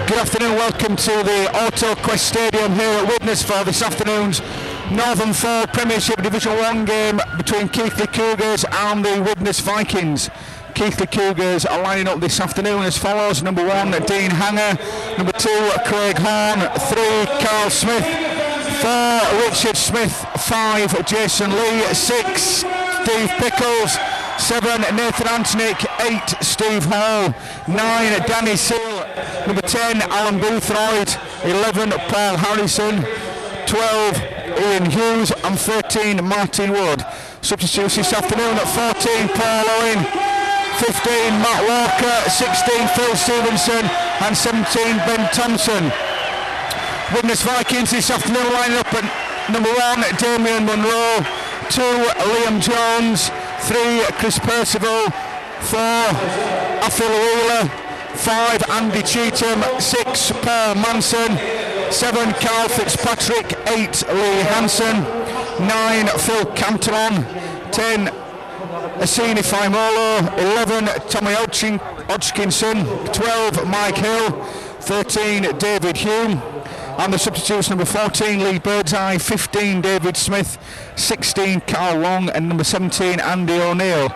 Good afternoon, welcome to the Auto Quest Stadium here at Widnes for this afternoon's Northern Four Premiership Division 1 game between Keighley Cougars and the Widnes Vikings. Keighley Cougars are lining up this afternoon as follows: number 1, Dean Hanger; number 2, Craig Horn; 3, Carl Smith; 4, Richard Smith; 5, Jason Lee; 6, Steve Pickles; 7, Nathan Antonick; 8, Steve Hall; 9, Danny Seal; number 10, Alan Boothroyd; 11, Paul Harrison; 12, Ian Hughes; and 13, Martin Wood. Substitutes this afternoon at 14, Paul Owen; 15, Matt Walker; 16, Phil Stevenson; and 17, Ben Thompson. Widnes Vikings this afternoon lining up at number 1, Damien Munro; 2, Liam Jones; 3, Chris Percival; 4, Athel Wheeler; 5, Andy Cheetham; 6, Paul Manson; 7, Carl Fitzpatrick; 8, Lee Hansen; 9, Phil Cantillon; 10, Asini Faimolo; 11, Tommy Hodgkinson; 12, Mike Hill; 13, David Hume. And the substitutes: number 14, Lee Birdseye; 15, David Smith; 16, Carl Long; and number 17, Andy O'Neill.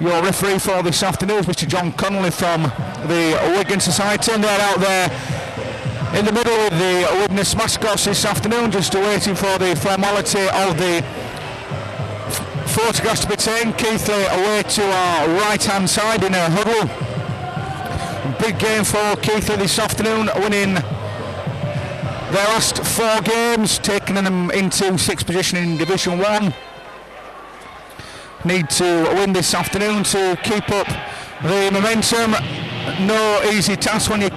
Your referee for this afternoon is Mr. John Connolly from the Wigan Society, and they're out there in the middle with the Widnes mascots this afternoon, just waiting for the formality of the photographs to be taken. Keighley away to our right hand side in a huddle. Big game for Keighley this afternoon, winning their last 4 games, taking them into 6th position in Division 1. Need to win this afternoon to keep up the momentum. No easy task when you're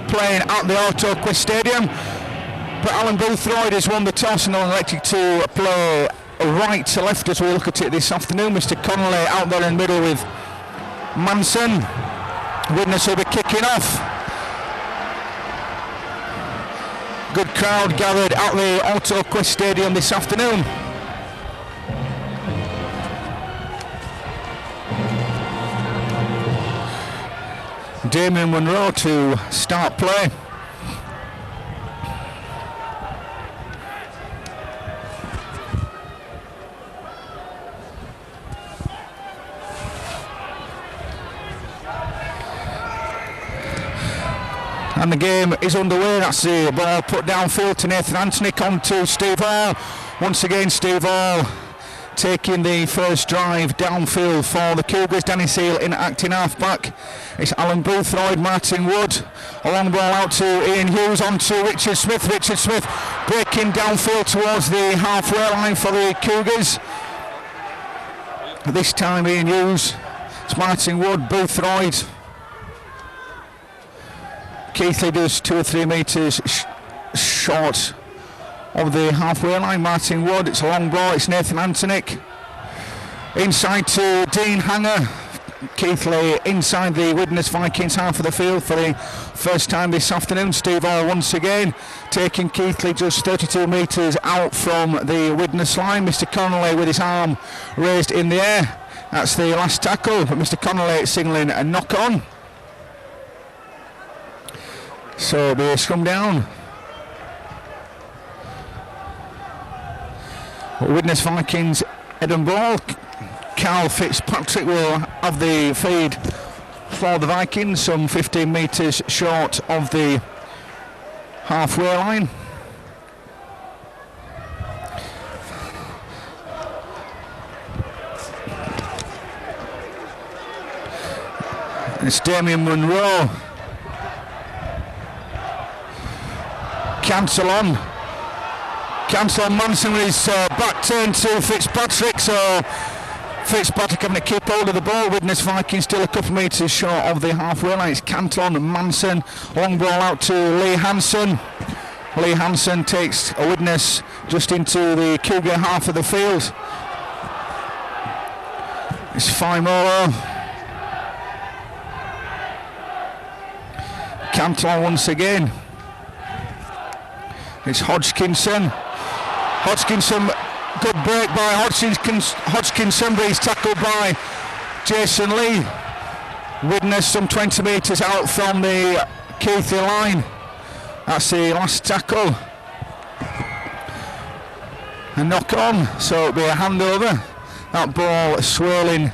playing at the Auto Quest Stadium. But Alan Boothroyd has won the toss and elected to play right to left as we look at it this afternoon. Mr. Connolly out there in the middle with Manson. Widnes will be kicking off. Good crowd gathered at the Auto Quest Stadium this afternoon. Damien Munro to start play. And the game is underway. That's the ball put downfield to Nathan Antonick, on to Steve Hall. Once again, Steve Hall taking the first drive downfield for the Cougars. Danny Seal in acting half-back. It's Alan Boothroyd, Martin Wood. A long ball out to Ian Hughes, on to Richard Smith. Richard Smith breaking downfield towards the halfway line for the Cougars. This time Ian Hughes. It's Martin Wood, Boothroyd. Keighley does 2 or 3 metres short of the halfway line. Martin Wood, it's a long ball, it's Nathan Antonick. Inside to Dean Hanger. Keighley inside the Widnes Vikings half of the field for the first time this afternoon. Steve Hall once again taking Keighley just 32 metres out from the Widnes line. Mr. Connolly with his arm raised in the air. That's the last tackle, but Mr. Connolly signalling a knock on. So they scrum down. Widnes Vikings head and ball. Carl Fitzpatrick will have the feed for the Vikings, some 15 metres short of the halfway line. It's Damien Munro. Cantillon Manson with his back turned to Fitzpatrick, so Fitzpatrick having to keep hold of the ball. Widnes Vikings still a couple of metres short of the halfway line. It's Cantillon and Manson. Long ball out to Lee Hansen. Lee Hansen takes a Widnes just into the Cougar half of the field. It's Faimolo. Cantillon once again. It's Hodgkinson, good break by Hodgkinson, but he's tackled by Jason Lee. Widnes some 20 metres out from the Keighley line. That's the last tackle. A knock on, so it'll be a handover. That ball swirling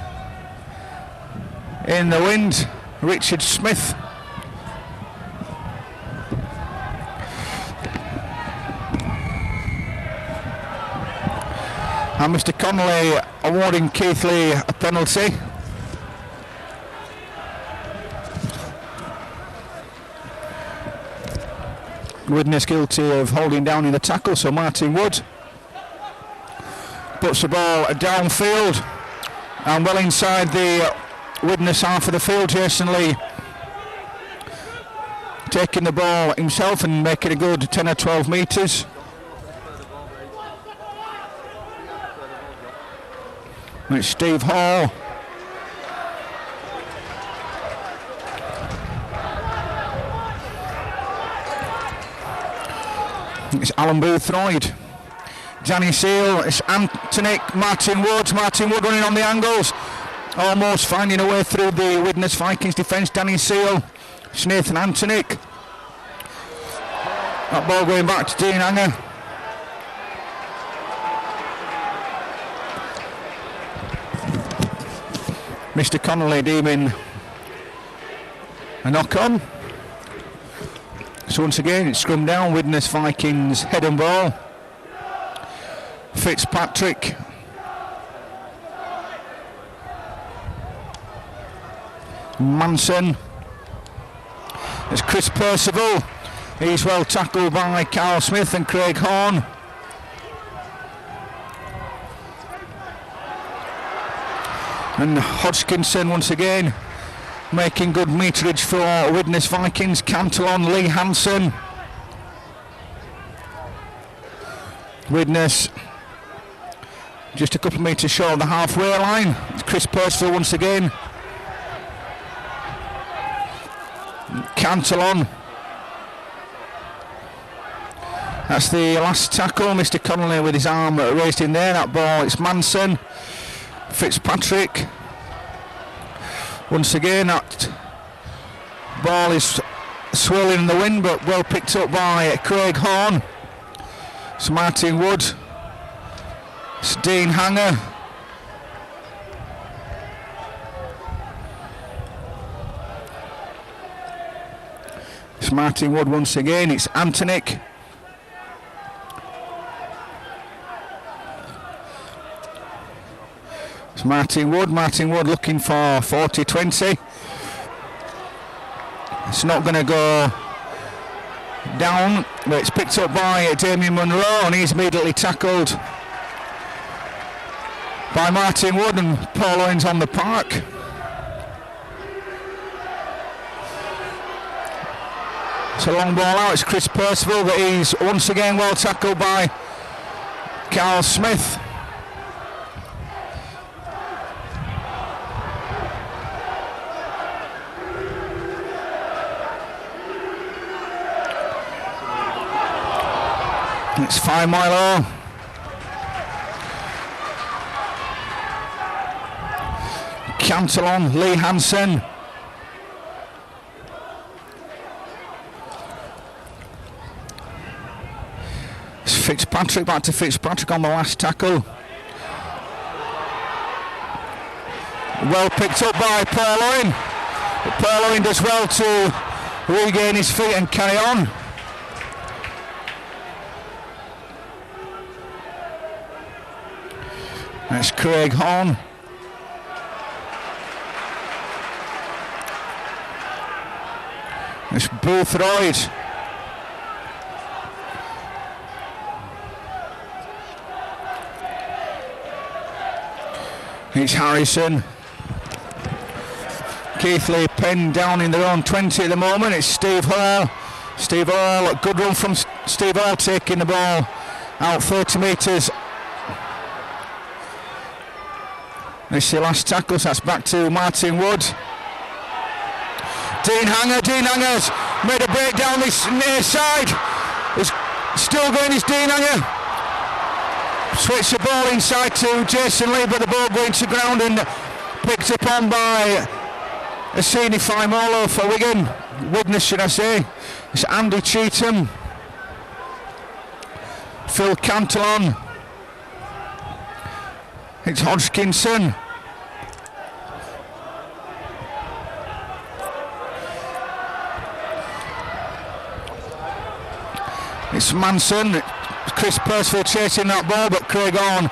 in the wind. Richard Smith. And Mr. Connolly awarding Keighley a penalty. Widnes guilty of holding down in the tackle, so Martin Wood puts the ball downfield and well inside the Widnes half of the field. Jason Lee taking the ball himself and making a good 10 or 12 metres. It's Steve Hall. It's Alan Boothroyd. Danny Seal. It's Anthony Martin Wood. Martin Wood running on the angles. Almost finding a way through the Widnes Vikings defence. Danny Seal. It's Nathan Antonick. That ball going back to Dean Hanger. Mr. Connolly deeming a knock on. So once again it's scrum down, Widnes Vikings head and ball. Fitzpatrick. Manson. It's Chris Percival. He's well tackled by Carl Smith and Craig Horn. And Hodgkinson once again making good meterage for Widnes Vikings. Cantillon, Lee Hansen. Widnes just a couple of metres short of the halfway line. It's Chris Percival once again. Cantillon. That's the last tackle. Mr. Connolly with his arm raised in there. That ball, it's Manson. Fitzpatrick. Once again, that ball is swirling in the wind, but well picked up by Craig Horn. It's Martin Wood. It's Dean Hanger. It's Martin Wood once again. It's Antonick. It's Martin Wood. Martin Wood looking for 40-20. It's not going to go down, but it's picked up by Damien Munro, and he's immediately tackled by Martin Wood, and Paul Owens on the park. It's a long ball out. It's Chris Percival, but he's once again well tackled by Carl Smith. It's 5 Milo. Cantillon, Lee Hansen. It's Fitzpatrick, back to Fitzpatrick on the last tackle. Well picked up by Paul Owen. But Paul Owen does well to regain his feet and carry on. That's Craig Horn. It's Boothroyd. It's Harrison. Keighley pinned down in their own 20 at the moment. It's Steve Hall. Steve Hall, good run from Steve Hall, taking the ball out 30 metres. This is the last tackle, so that's back to Martin Wood. Dean Hanger's made a break down this near side. He's still going, is Dean Hanger. Switch the ball inside to Jason Lee, but the ball going to ground and picked up on by Assini Faimolo for Wigan. Widnes, should I say. It's Andy Cheetham, Phil Cantillon, it's Hodgkinson, it's Manson, Chris Percival chasing that ball, but Craig Orn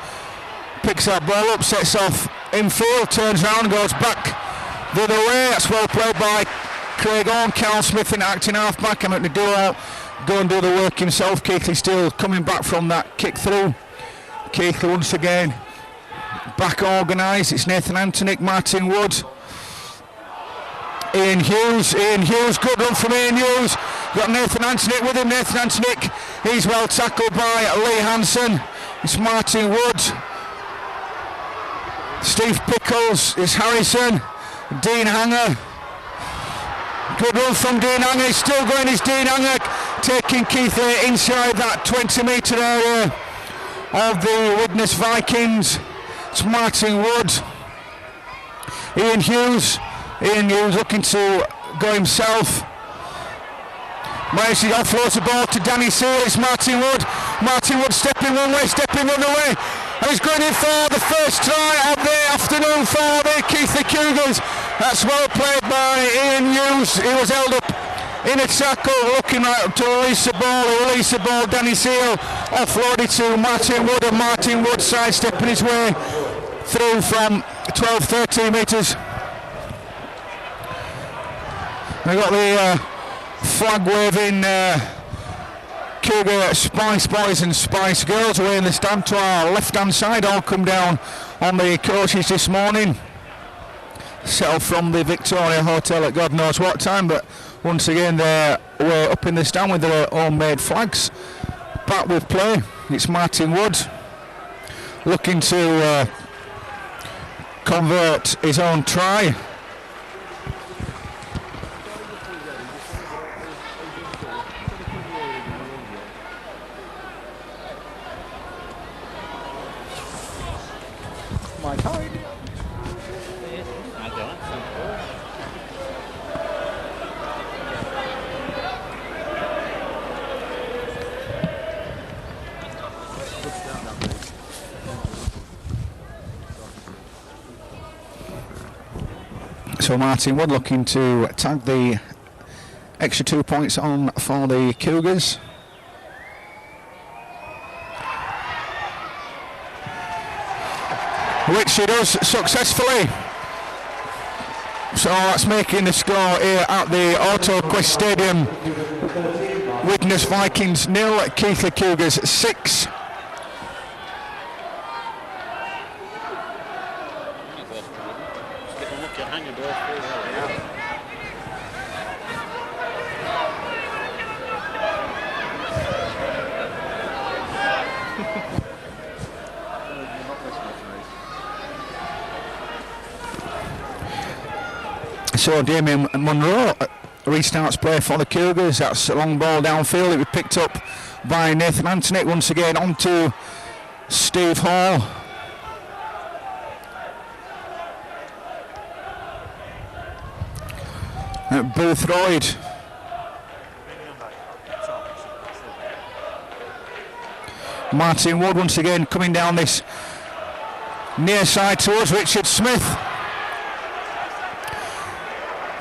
picks that ball up, sets off infield, turns around and goes back the other way. That's well played by Craig Orn. Carl Smith in acting half-back, I'm going to go and do the work himself. Keighley still coming back from that kick through. Keighley once again back organised. It's Nathan Antonick, Martin Wood, Ian Hughes, good run from Ian Hughes. Got Nathan Antonick with him. Nathan Antonick, he's well tackled by Lee Hansen. It's Martin Wood, Steve Pickles, it's Harrison, Dean Hanger. Good run from Dean Hanger, he's still going, it's Dean Hanger taking Keighley inside that 20-metre area of the Widnes Vikings. It's Martin Wood, Ian Hughes looking to go himself. Mercy offloads the ball to Danny Seal, it's Martin Wood stepping one way, stepping the other way, and he's going in for the first try of the afternoon for the Keighley Cougars. That's well played by Ian Hughes. He was held up in a tackle, looking right to release the ball. He released the ball. Danny Seal offloaded to Martin Wood, and Martin Wood sidestepping his way through from 12-13 metres. We got the flag waving Cougar Spice Boys and Spice Girls away in the stand to our left hand side. All come down on the coaches this morning. Set off from the Victoria Hotel at God knows what time, but once again they're up in the stand with their homemade flags. Back with play, it's Martin Wood looking to convert his own try. So Martin Wood looking to tag the extra 2 points on for the Cougars. Which he does successfully. So that's making the score here at the AutoQuest Stadium. Widnes Vikings 0, Keighley Cougars 6. So Damien Munro restarts play for the Cougars. That's a long ball downfield. It was picked up by Nathan Antonick once again onto Steve Hall. Boothroyd. Martin Wood once again coming down this near side towards Richard Smith.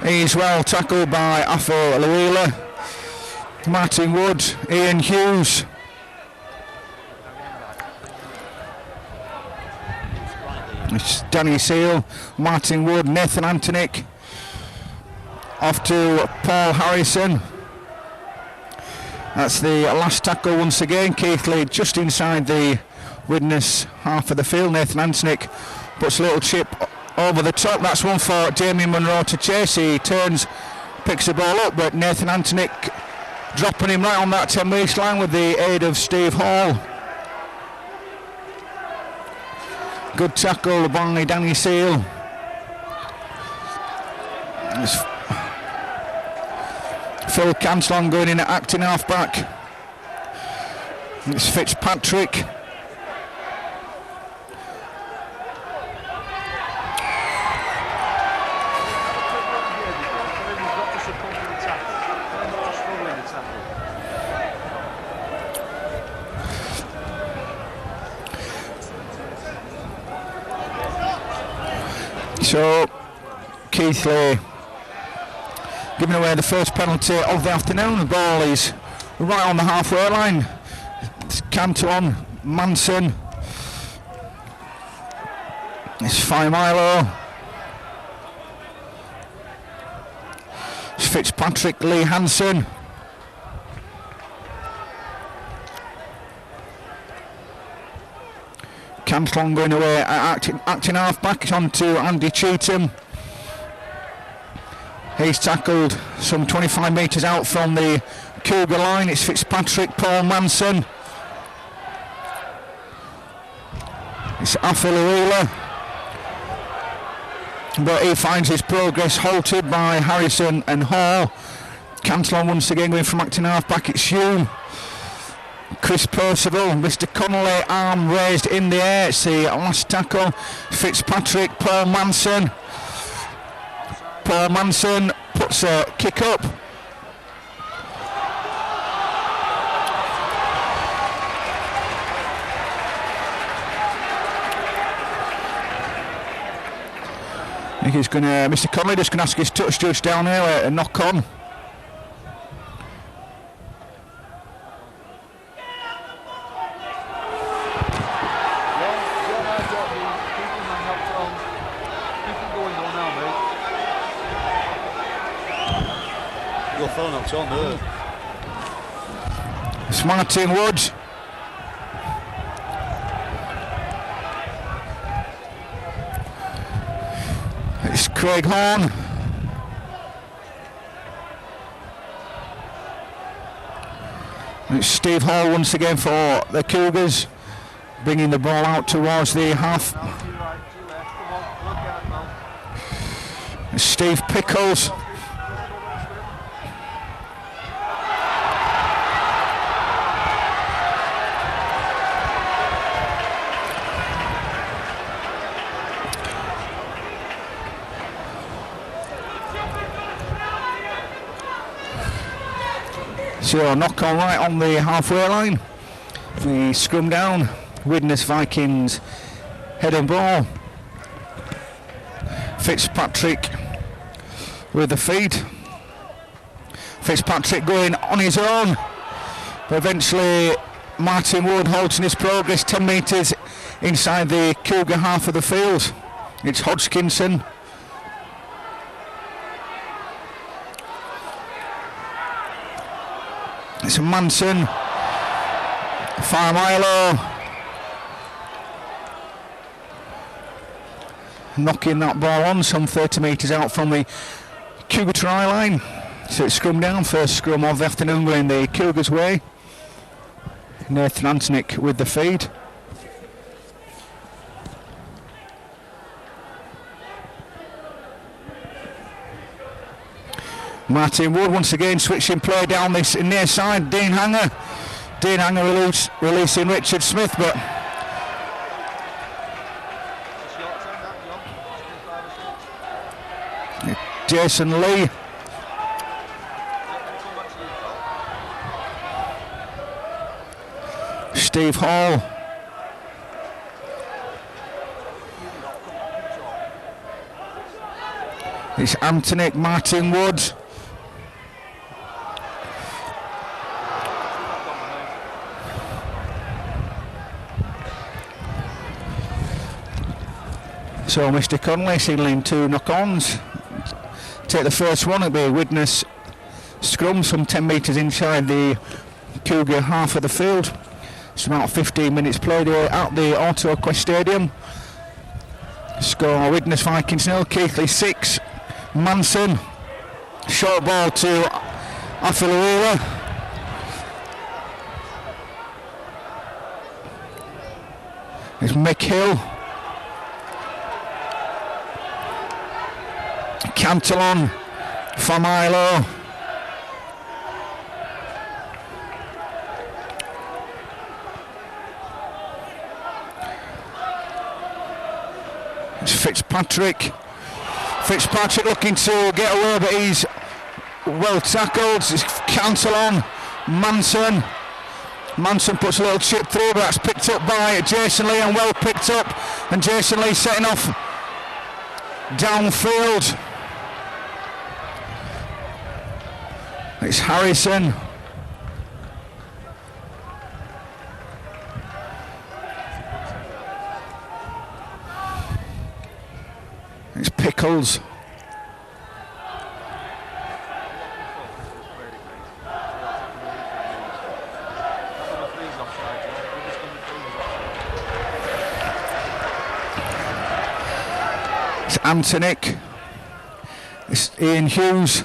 He's well tackled by Afo Luila. Martin Wood, Ian Hughes. It's Danny Seal, Martin Wood, Nathan Antonick. Off to Paul Harrison. That's the last tackle once again. Keighley just inside the Widnes half of the field. Nathan Antonick puts a little chip over the top. That's one for Damien Munro to chase. He turns, picks the ball up, but Nathan Antonick dropping him right on that 10-metre line with the aid of Steve Hall. Good tackle by Danny Seal. It's Phil Cantillon going in at acting half-back. It's Fitzpatrick. So Keighley giving away the first penalty of the afternoon. The ball is right on the halfway line. It's Cantillon, Manson, it's Milo, it's Fitzpatrick, Lee Hansen, Cantillon going away, acting half back onto Andy Cheetham. He's tackled some 25 metres out from the Cougar line. It's Fitzpatrick, Paul Manson. It's Afiluila. But he finds his progress halted by Harrison and Hall. Cantillon once again going from acting half back. It's Hume. Chris Percival, Mr. Connolly, arm raised in the air. It's the last tackle. Fitzpatrick, Paul Manson. Paul Manson puts a kick up. I think he's going to, Mr. Connolly just going to ask his touch judge down here a knock on. It's on there. It's Martin Woods. It's Craig Horn. It's Steve Hall once again for the Cougars, bringing the ball out towards the half. It's Steve Pickles. So knock on right on the halfway line. We scrum down. Widnes Vikings head and ball. Fitzpatrick with the feed. Fitzpatrick going on his own. But eventually Martin Wood halting his progress 10 metres inside the Cougar half of the field. It's Hodgkinson. It's Manson, Milo, knocking that ball on some 30 metres out from the Cougar try line. So it's scrum down, first scrum of the afternoon going the Cougars' way. Nathan Antonick with the feed. Martin Wood once again switching play down this near side. Dean Hanger releasing Richard Smith, but Jason Lee. Steve Hall. It's Antonick, Martin Wood. So Mr. Connolly signalling 2 knock-ons. Take the first one, it'll be a Widnes scrum, some 10 metres inside the Cougar half of the field. It's about 15 minutes played here at the Auto Quest Stadium. Score Widnes Vikings 0, Keighley 6. Manson, short ball to Afiluila. It's Mick Hill. Cantillon, Milo. It's Fitzpatrick. Fitzpatrick looking to get away, but he's well tackled. It's Cantillon, Manson. Manson puts a little chip through, but that's picked up by Jason Lee and well picked up. And Jason Lee setting off downfield. It's Harrison. It's Pickles. It's Antonic. It's Ian Hughes.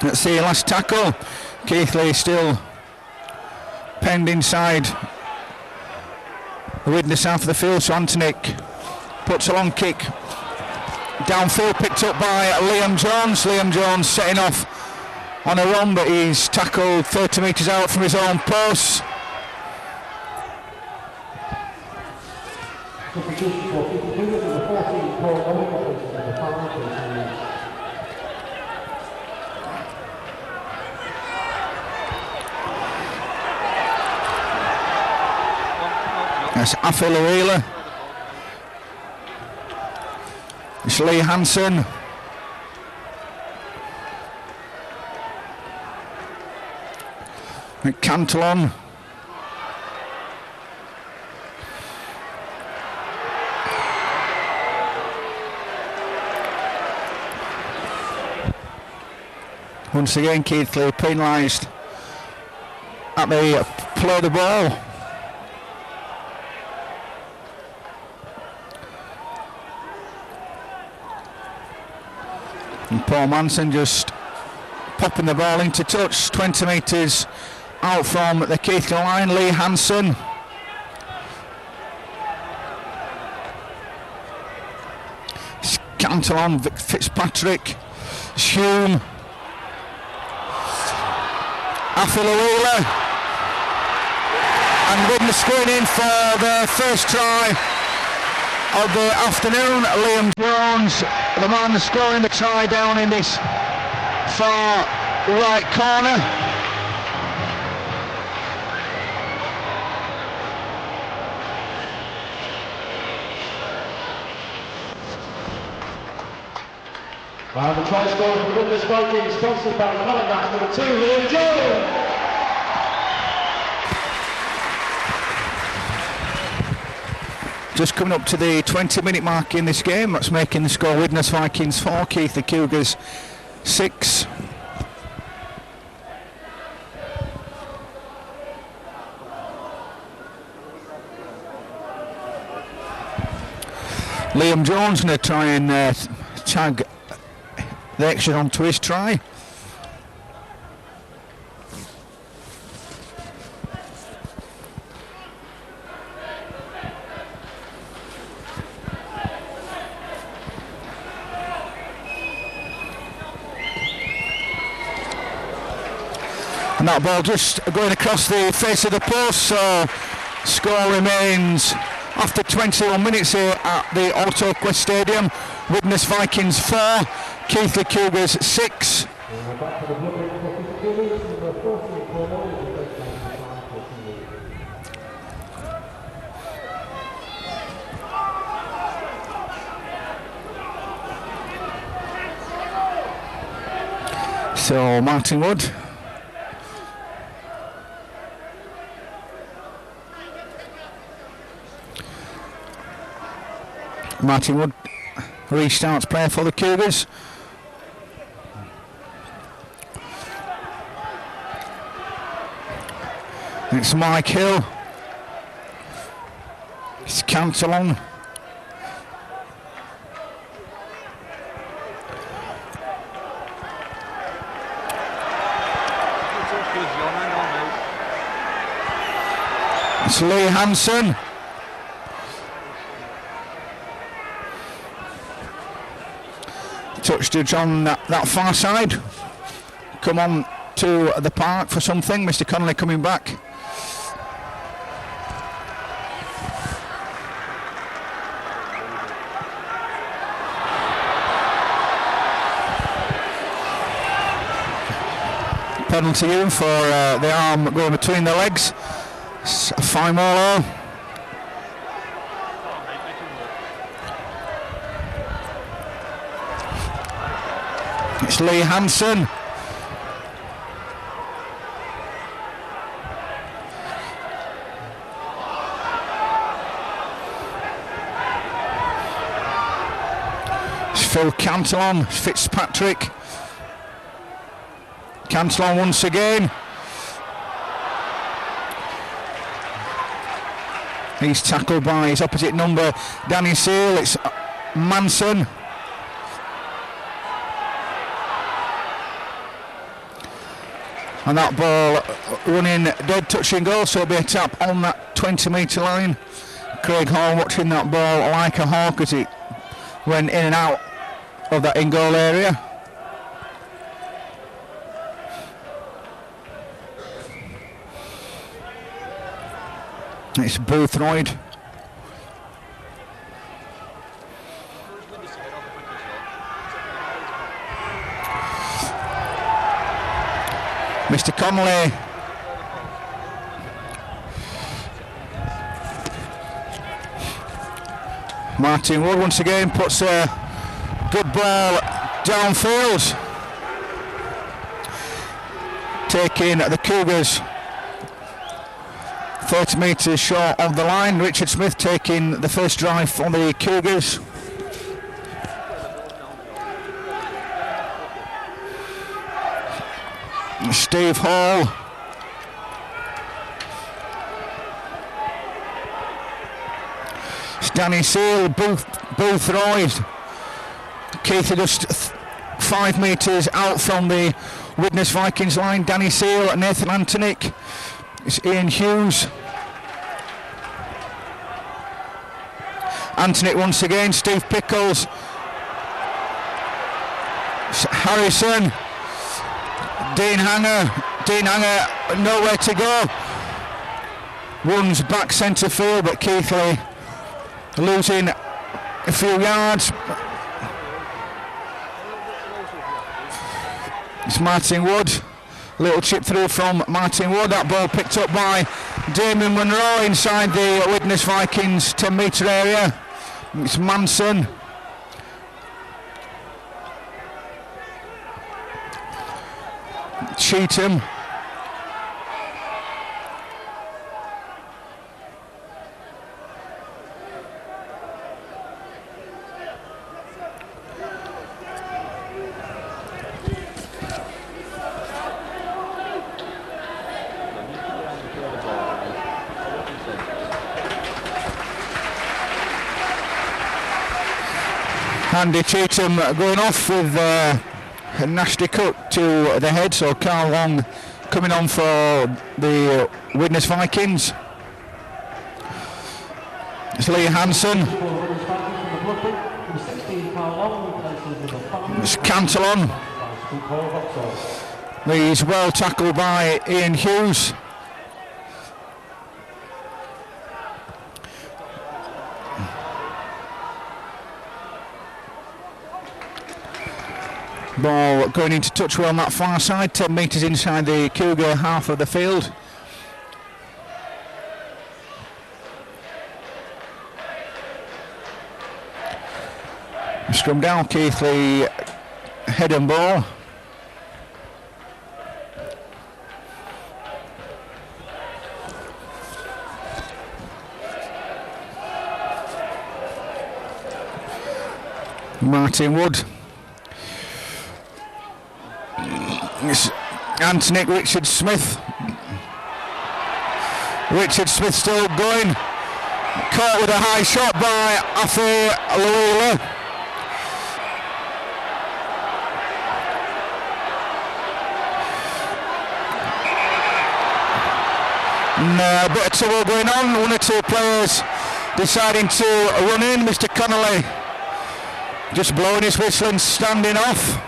Let's see, last tackle. Keighley still penned inside the widnes half of the field, so Antonic puts a long kick. Downfield picked up by Liam Jones. Liam Jones setting off on a run, but he's tackled 30 metres out from his own post. That's Afiluela. It's Lee Hansen. Cantillon. Once again, Keighley penalised at the play of the ball. And Paul Manson just popping the ball into touch, 20 metres out from the Keighley line. Lee Hansen. It's Cantillon, Fitzpatrick, Hume, Afiluela, and widnes going in for the first try of the afternoon. Liam Jones, the man scoring the try down in this far right corner. And the try scorer for the widnes Vikings, sponsored by Halifax, number 2, Liam Jones. Just coming up to the 20-minute mark in this game. That's making the score widnes Vikings 4, Keighley Cougars 6. Liam Jones going to try and tag the extra onto his try. And that ball just going across the face of the post, so score remains after 21 minutes here at the AutoQuest Stadium. Widnes Vikings 4, Keighley Cougars 6. So Martin Wood. Martin Wood restarts play for the Cougars. It's Mike Hill. It's Cantillon. It's Lee Hansen. Touched on that far side. Come on to the park for something. Mr. Connolly coming back. Penalty in for the arm going between the legs. Faimolo. It's Lee Hansen. It's Phil Cantillon, Fitzpatrick. Cantillon once again. He's tackled by his opposite number, Danny Seal. It's Manson. And that ball running dead touching goal, so it'll be a tap on that 20-metre line. Craig Hall watching that ball like a hawk as it went in and out of that in-goal area. It's Boothroyd. Mr. Connolly. Martin Wood once again puts a good ball downfield, taking the Cougars 30 metres short of the line. Richard Smith taking the first drive for the Cougars. Steve Hall. It's Danny Seal, Boothroyd. Keighley just 5 metres out from the Widnes Vikings line. Danny Seal, Nathan Antonick. It's Ian Hughes. Antonick once again, Steve Pickles. It's Harrison. Dean Hanger nowhere to go. Runs back centre field, but Keighley losing a few yards. It's Martin Wood. Little chip through from Martin Wood. That ball picked up by Damien Monroe inside the Widnes Vikings 10-metre area. It's Manson. Cheatham. Andy Cheatham going off with a nasty cut to the head, so Carl Long coming on for the Widnes Vikings. It's Lee Hansen. It's Cantillon. He's well tackled by Ian Hughes. Ball going into touch on that far side, 10 metres inside the Cougar half of the field. Scrum down, Keighley head and ball. Martin Wood. It's Antonick, Richard Smith. Richard Smith still going. Caught with a high shot by Afi Luila. And a bit of trouble going on. One or two players deciding to run in. Mr. Connolly just blowing his whistle and standing off.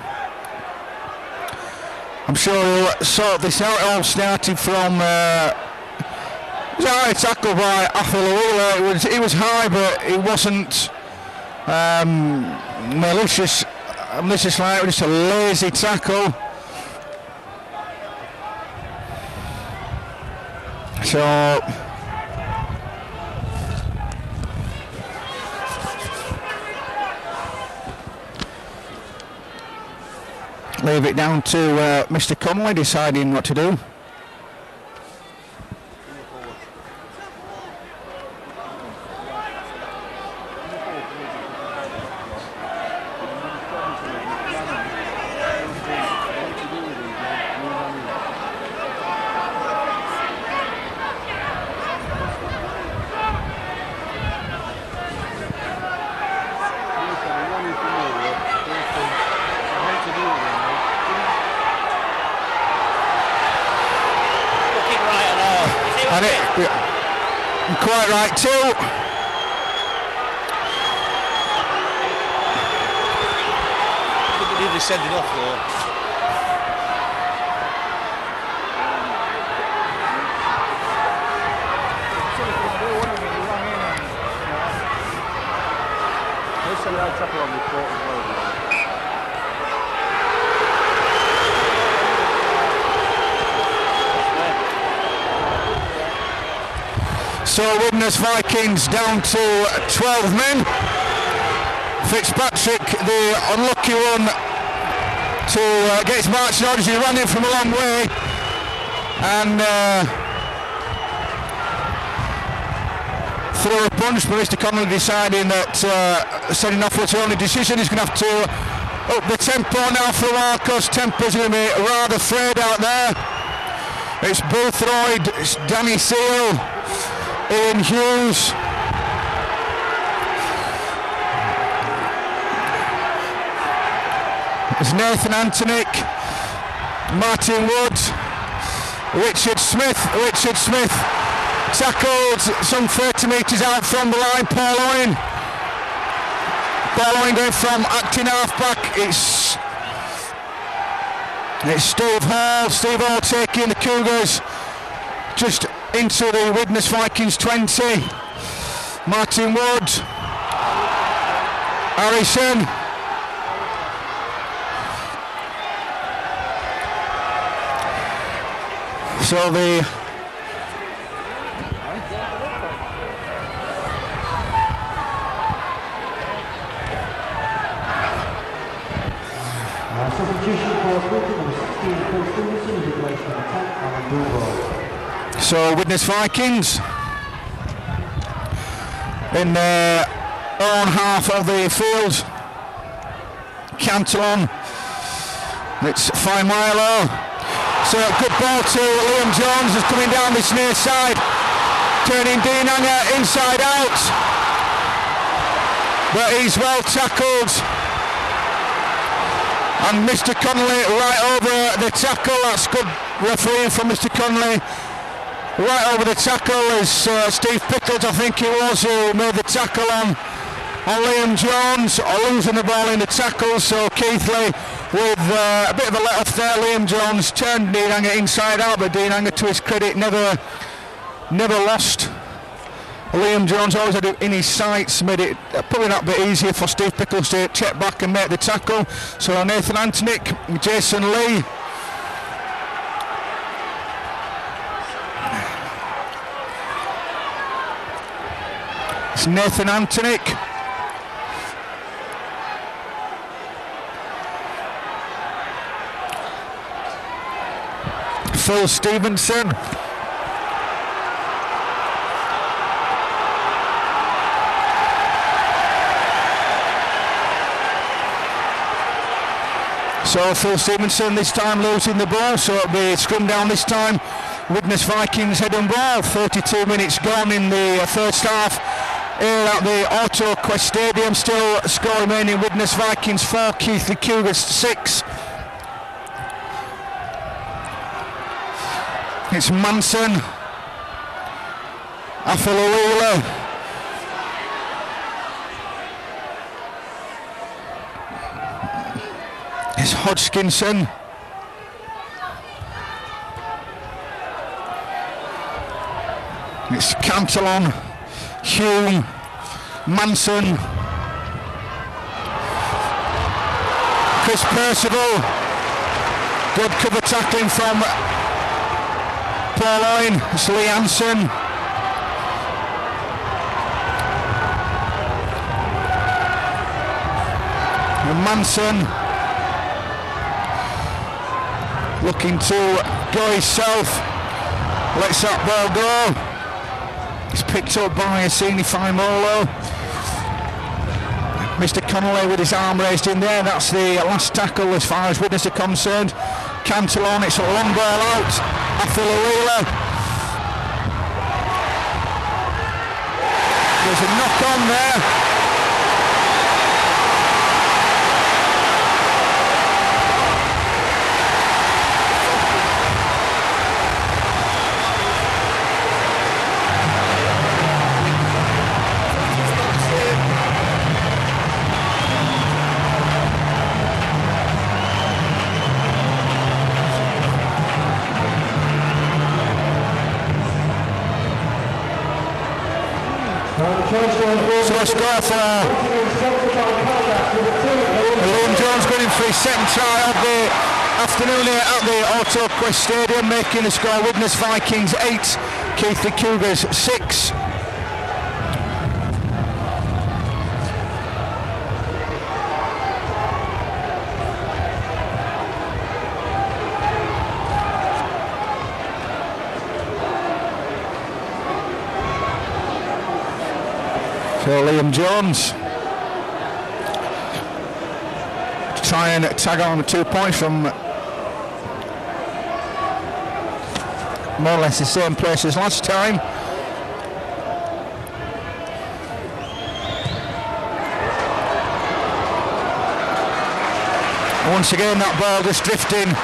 I'm sure he'll sort this out. It all started from it was a high tackle by Afiluila. It was high, but it wasn't malicious. Like just a lazy tackle. So leave it down to Mr. Conley deciding what to do. Quite right too. They nearly send it off though. So Widnes Vikings down to 12 men. Fitzpatrick, the unlucky one to get his marching orders. He ran in from a long way and threw a punch, but Mr. Connolly deciding that setting off was the only decision. He's going to have to up the tempo now for a while, because tempo's going to be rather frayed out there. It's Boothroyd, it's Danny Seal, Ian Hughes. It's Nathan Antonick, Martin Wood, Richard Smith tackled some 30 metres out from the line. Paul Owen going from acting half-back. It's Steve Hall taking the Cougars just into the Widnes Vikings 20. Martin Wood, Harrison, so the substitution for number 16, Phil Stevenson, is replaced by 10, Alan Bulldog. So Widnes Vikings in their own half of the field. Cantillon, it's Fine Milo. So a good ball to Liam Jones, is coming down this near side, turning Dean Anger inside out, but he's well tackled. And Mr. Connolly right over the tackle. That's good refereeing from Mr. Connolly. Right over the tackle is Steve Pickles, I think he was, who made the tackle on Liam Jones, losing the ball in the tackle. So Keighley with a bit of a let off there. Liam Jones turned Dean Anger inside out, but Dean Anger, to his credit, never lost. Liam Jones always had it in his sights, made it probably not a bit easier for Steve Pickles to check back and make the tackle. So Nathan Antonick, Jason Lee. It's Nathan Antonick. Phil Stevenson. So Phil Stevenson this time losing the ball, so it'll be scrum down this time. Widnes Vikings head and ball. 32 minutes gone in the first half. Here at the Auto Quest Stadium, still score remaining. Widnes Vikings 4, Keighley Cougars 6. It's Manson, Afalawila, it's Hodgkinson, it's Cantillon, Hume, Manson, Chris Percival, good cover tackling from Paul Owen, it's Lee Hansen, Manson, looking to go himself, lets that ball go. It's picked up by Assini Faimolo. Mr. Connolly with his arm raised in there. That's the last tackle as far as Widnes are concerned. Cantillon, it's a long ball out. Athaluila. There's a knock on there. So let's go for Liam Jones going in for his second try of the afternoon here at the AutoQuest Stadium, making the score Widnes Vikings 8, Keighley Cougars 6. So Liam Jones to try and tag on 2 points from more or less the same place as last time. And once again that ball just drifting.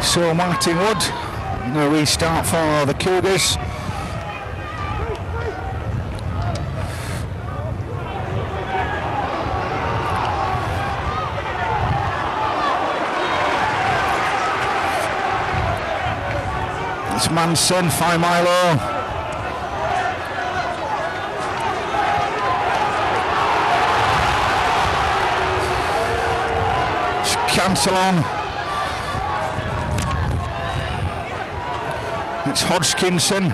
So Martin Wood, no restart for the Cougars. It's Manson, Faimolo. It's Cantillon. It's Hodgkinson.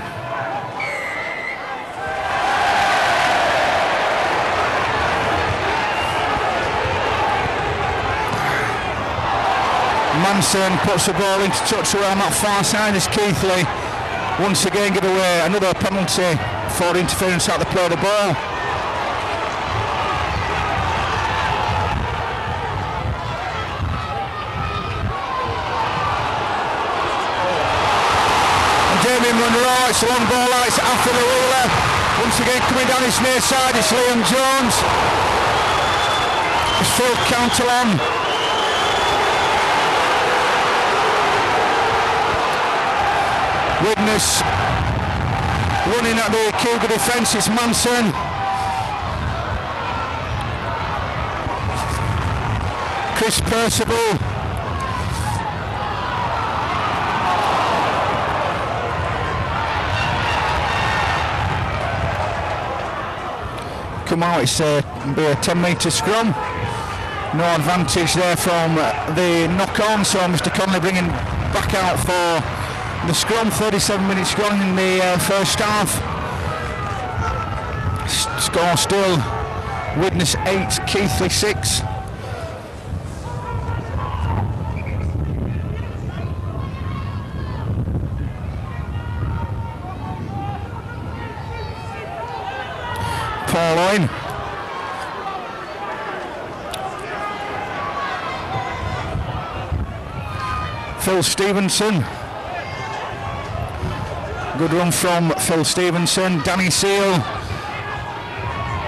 Manson puts the ball into touch around that far side as Keighley once again give away another penalty for interference at the play of the ball. Monroe, it's a long ball out, it's Athaluila. Once again coming down his near side, it's Liam Jones. It's Phil Cantillon. Widnes running at the Cougar defence, it's Manson. Chris Percival. Come out, it's be a 10-metre scrum. No advantage there from the knock-on, so Mr. Conley bringing back out for the scrum. 37-minute scrum in the first half. Score still Widnes 8, Keighley 6. Paul Owen. Phil Stevenson. Good run from Phil Stevenson. Danny Seal.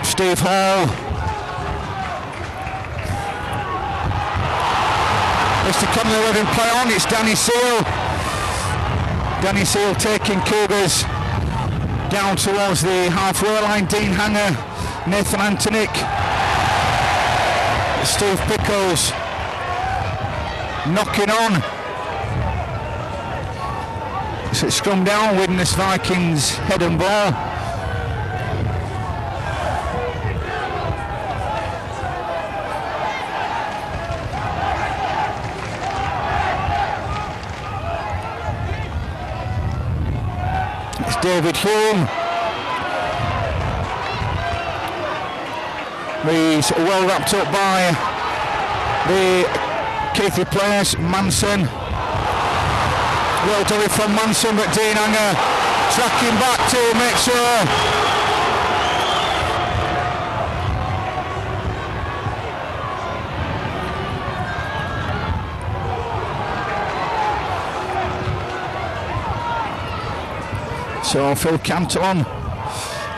Steve Hall. Mr. Connolly letting play on. It's Danny Seal. Danny Seal taking Cougars down towards the halfway line. Dean Hanger, Nathan Antonik, Steve Pickles knocking on. So it's scrum down, Widnes Vikings head and ball. David Hume. He's well wrapped up by the Keighley players. Manson. Well done from Manson, but Dean Hanger tracking back to make sure. So Phil Cantillon,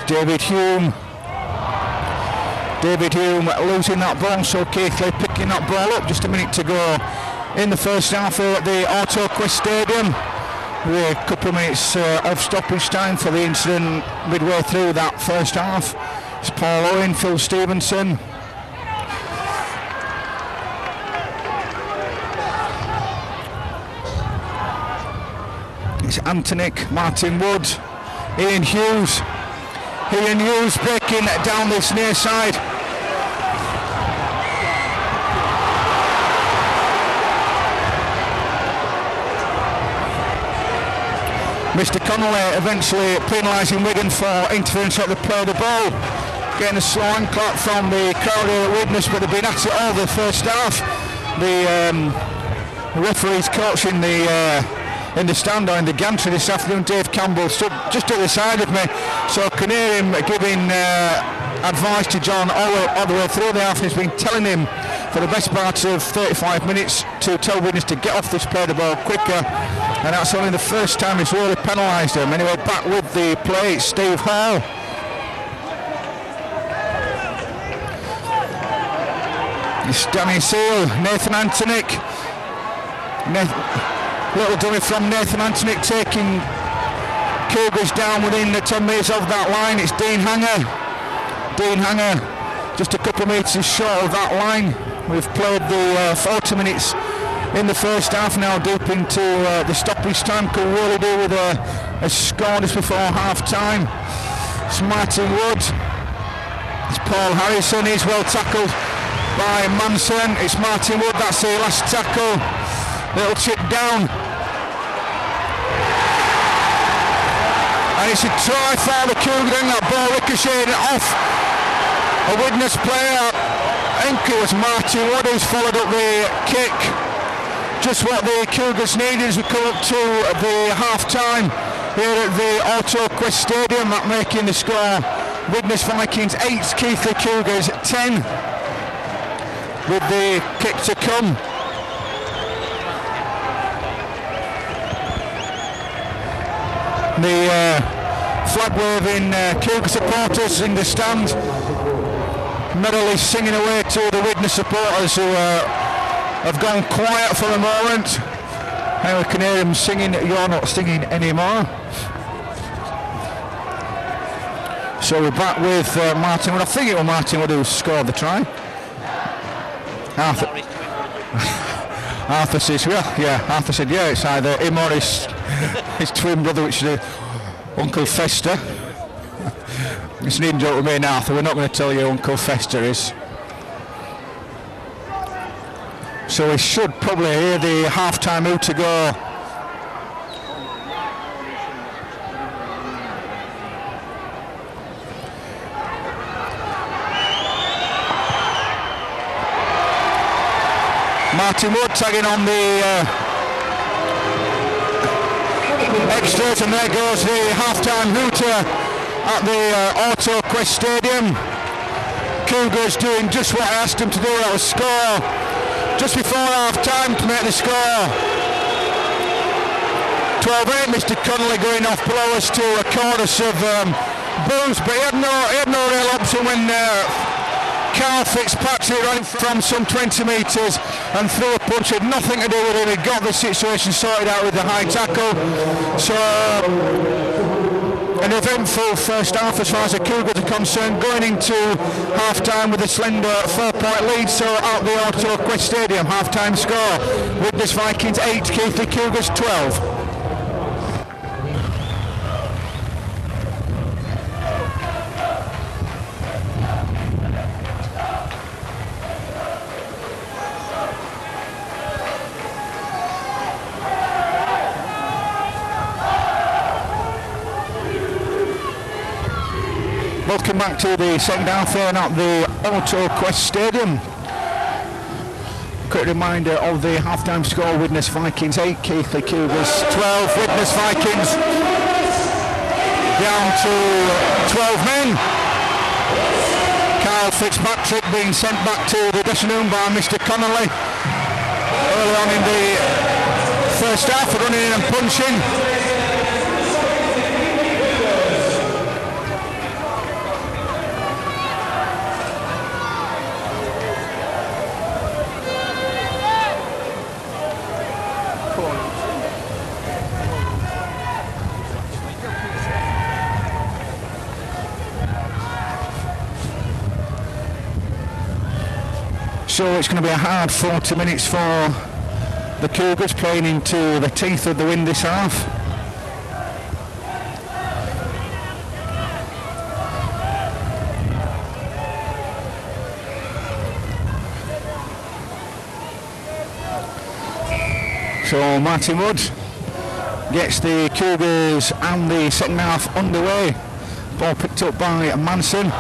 David Hume losing that ball, so Keighley picking that ball up. Just a minute to go in the first half at the AutoQuest Stadium. With a couple of minutes of stoppage time for the incident midway through that first half. It's Paul Owen, Phil Stevenson. It's Antonic, Martin Wood, Ian Hughes breaking down this near side. Mr. Connolly eventually penalising Wigan for interference at the play of the ball. Getting a slow hand clap from the crowd here at Widnes, but they've been at it all the first half. The referee's coach in the stand or in the gantry this afternoon, Dave Campbell, stood just to the side of me, so I can hear him giving advice to John all the way through the half. He's been telling him for the best part of 35 minutes to tell Widnes to get off this play of the ball quicker, and that's only the first time he's really penalised him. Anyway, back with the play, it's Steve Hall. It's Danny Seal, Nathan Antonic. Little dummy from Nathan Antonic taking Cougars down within the 10 metres of that line. It's Dean Hanger. Just a couple of metres short of that line. We've played the 40 minutes in the first half now, deep into the stoppage time. Could really do with a score just before half time. It's Martin Wood. It's Paul Harrison. He's well tackled by Manson. It's Martin Wood. That's the last tackle. Little chip down. And it's a try for the Cougars, and that ball ricocheted off a Widnes player. I think it was Martin Wood who's followed up the kick. Just what the Cougars needed as we come up to the half-time here at the AutoQuest Stadium. That making the score Widnes Vikings 8, Keighley Cougars 10. With the kick to come. The flag-waving Cougar supporters in the stand, merrily singing away to the Widnes supporters who have gone quiet for a moment. Now we can hear them singing, "You're not singing anymore." So we're back with Martin Wood. I think it was Martin Wood who scored the try. Arthur says, Arthur said, it's either him or his twin brother, which is Uncle Fester. It's an in-joke with me and Arthur. We're not going to tell you who Uncle Fester is. So we should probably hear the half-time who to go. Martin Wood tagging on the extras, and there goes the half-time hooter at the AutoQuest Stadium. Cougars doing just what I asked them to do. That was score just before half-time to make the score. 12-8. Mr. Connolly going off below us to a chorus of boos, but he had no real option when Carl Fitzpatrick ran from some 20 metres and threw a punch. Had nothing to do with him. He got the situation sorted out with the high tackle. So an eventful first half as far as the Cougars are concerned, going into half-time with a slender 4-point lead. So at the AutoQuest Stadium, half-time score, Widnes Vikings 8, Keighley Cougars 12. welcome back to the second half here at the Auto Quest Stadium. Quick reminder of the half-time score: Widnes Vikings 8, Keighley Cougars 12. Widnes Vikings down to 12 men. Carl Fitzpatrick being sent back to the dressing room by Mr. Connolly early on in the first half, running in and punching. So it's going to be a hard 40 minutes for the Cougars, playing into the teeth of the wind this half. So Martin Wood gets the Cougars and the second half underway. Ball picked up by Manson.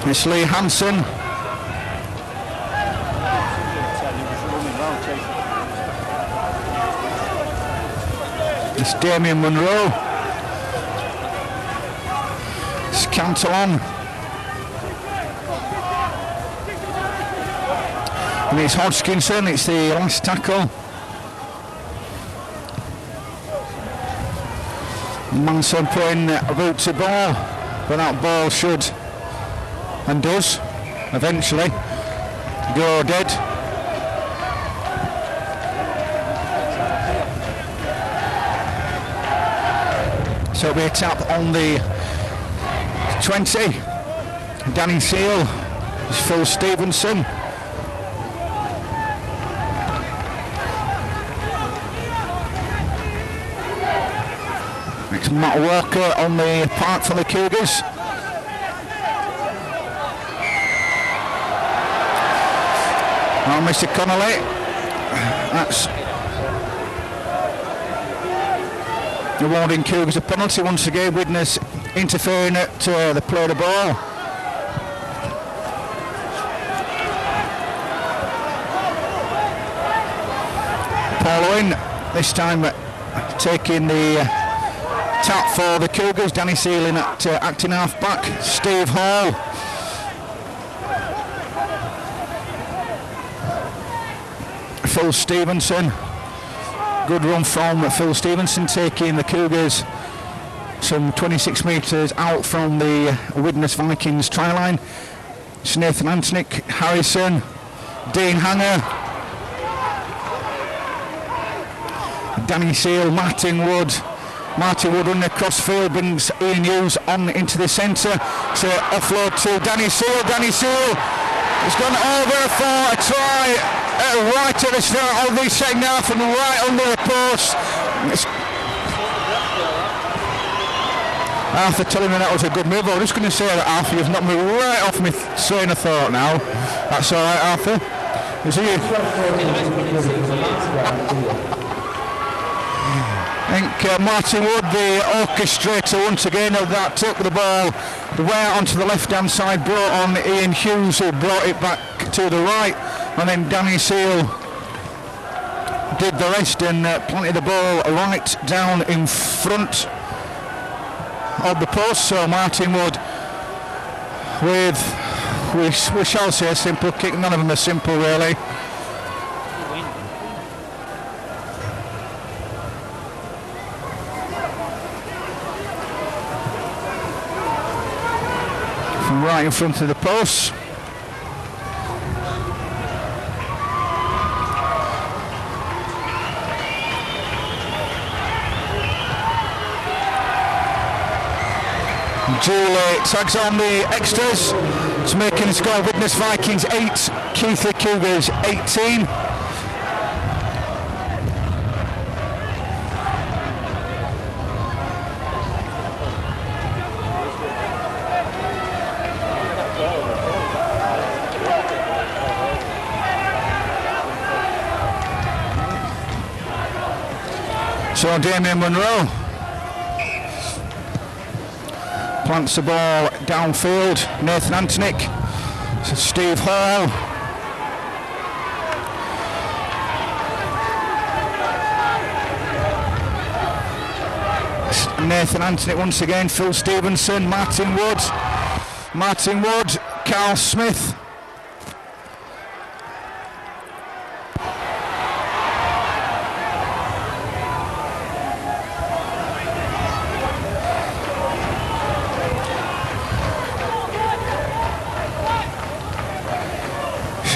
It's Lee Hansen. It's Damien Munro. It's Cantillon. And it's Hodgkinson. It's the last tackle. Manson putting a boot to ball, but that ball should, and does, eventually go dead. So it'll be a tap on the 20. Danny Seal, Phil Stevenson. It's Matt Walker on the park for the Cougars. Oh, Mr. Connolly, that's awarding Cougars a penalty once again. Widnes interfering at the play of the ball. Paul Owen this time taking the tap for the Cougars. Danny Sealing at acting half back. Steve Hall. Phil Stevenson, good run from Phil Stevenson, taking the Cougars some 26 metres out from the Widnes Vikings try line. It's Nathan Antonick, Harrison, Dean Hanger, Danny Seal, Martin Wood. Martin Wood running across field, brings Ian Hughes on into the centre to offload to Danny Seal. Danny Seal has gone over for a try. Right at the start of the second half and right under the post. Arthur telling me that was a good move. I was just going to say that, Arthur, you've knocked me right off my train of thought now. That's all right, Arthur. Is he? I think Martin Wood, the orchestrator once again of that, took the ball way onto the left-hand side, brought on Ian Hughes, who brought it back to the right. And then Danny Seal did the rest and planted the ball right down in front of the post. So Martin Wood with, we shall say, a simple kick. None of them are simple really. From right in front of the post. Julie tags on the extras to making the score: Widnes Vikings 8, Keighley Cougars 18. So Damien Munro plants the ball downfield. Nathan Antonick. So Steve Hall. Nathan Antonick once again. Phil Stevenson. Martin Wood. Carl Smith.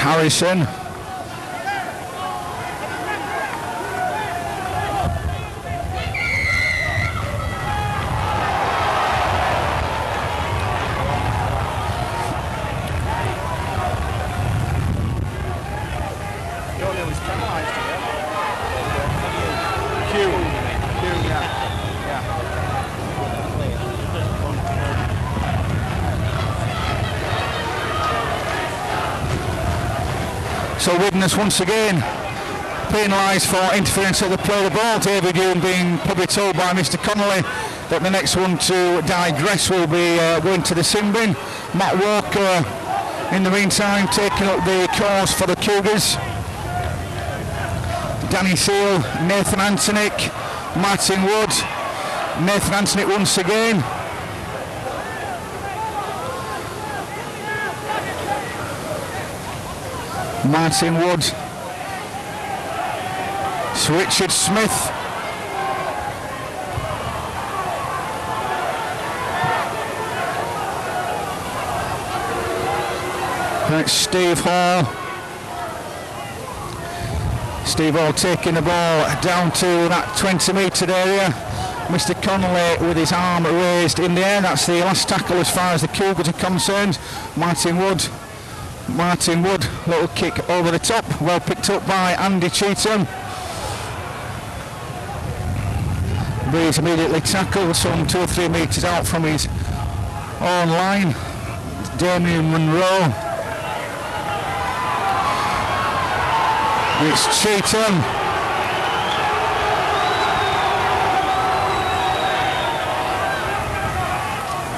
Harrison. So Widnes once again penalised for interference at the play of the ball. David Hume being probably told by Mr Connolly that the next one to digress will be going to the sin bin. Matt Walker in the meantime taking up the cause for the Cougars. Danny Seal, Nathan Antonick, Martin Wood. Nathan Antonick once again. Martin Wood. It's Richard Smith. That's Steve Hall. Steve Hall taking the ball down to that 20-metre area. Mr Connolly with his arm raised in the air. That's the last tackle as far as the Cougars are concerned. Martin Wood, little kick over the top, well picked up by Andy Cheetham. But he's immediately tackled some 2 or 3 metres out from his own line. Damien Munro. It's Cheetham.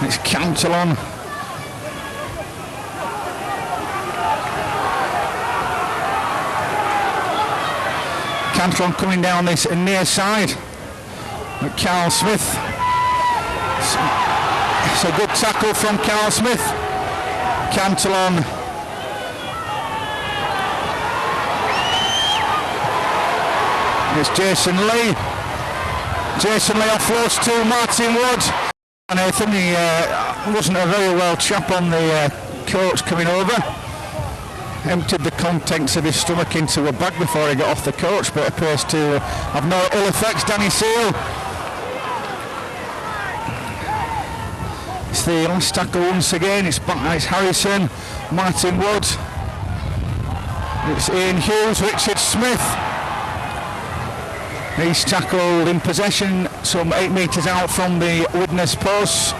It's Cantillon. Cantillon coming down this near side. Carl Smith. It's a good tackle from Carl Smith. Cantillon. It's Jason Lee. Jason Lee offloads to Martin Wood. Nathan, he wasn't a very well chap on the coach coming over. Emptied the contents of his stomach into a bag before he got off the coach, but appears to have no ill effects. Danny Seal. It's the last tackle once again. It's Harrison, Martin Wood. It's Ian Hughes, Richard Smith. He's tackled in possession some 8 metres out from the Widnes post.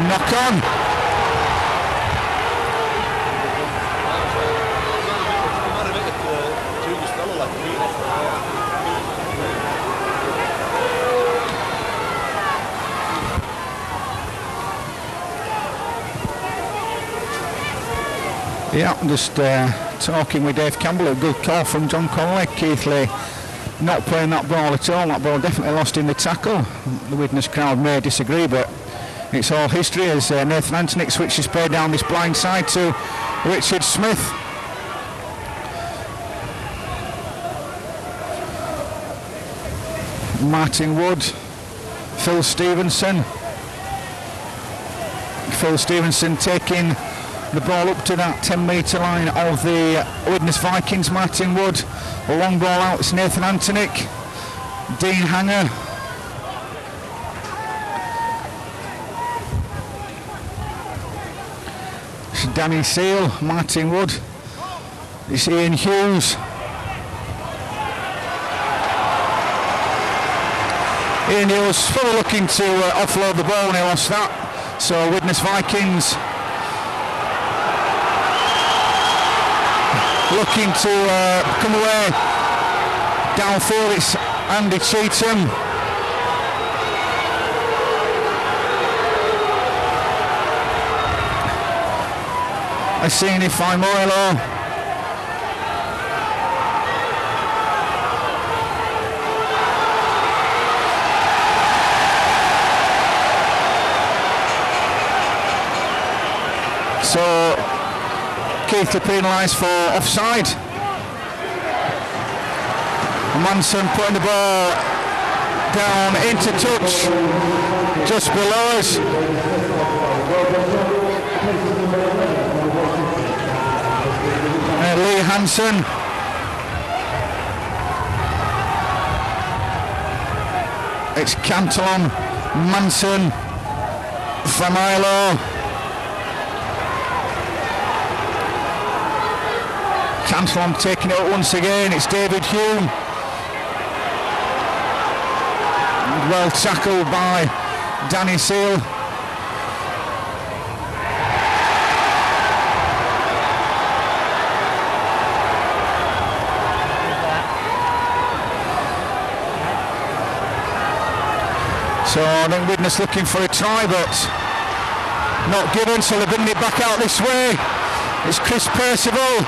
Knock on. Yeah, I'm just talking with Dave Campbell. A good call from John Connolly. Keighley not playing that ball at all. That ball definitely lost in the tackle. The Widnes crowd may disagree, but it's all history as Nathan Antonick switches play down this blind side to Richard Smith. Martin Wood, Phil Stevenson. Phil Stevenson taking the ball up to that 10-metre line of the Widnes Vikings. Martin Wood, a long ball out, it's Nathan Antonick. Dean Hanger. It's Danny Seal, Martin Wood. It's Ian Hughes. Ian he was fully looking to offload the ball and he lost that. So Widnes Vikings looking to come away downfield. It's Andy Cheetham. I see if I'm Moilo. So Keighley penalised for offside. Manson putting the ball down into touch just below us. Lee Hansen. It's Cantillon, Manson from Ilo. Cantillon taking it up once again. It's David Hume. Well tackled by Danny Seal. So I think Widnes looking for a try, but not given, so they're bringing it back out this way. It's Chris Percival.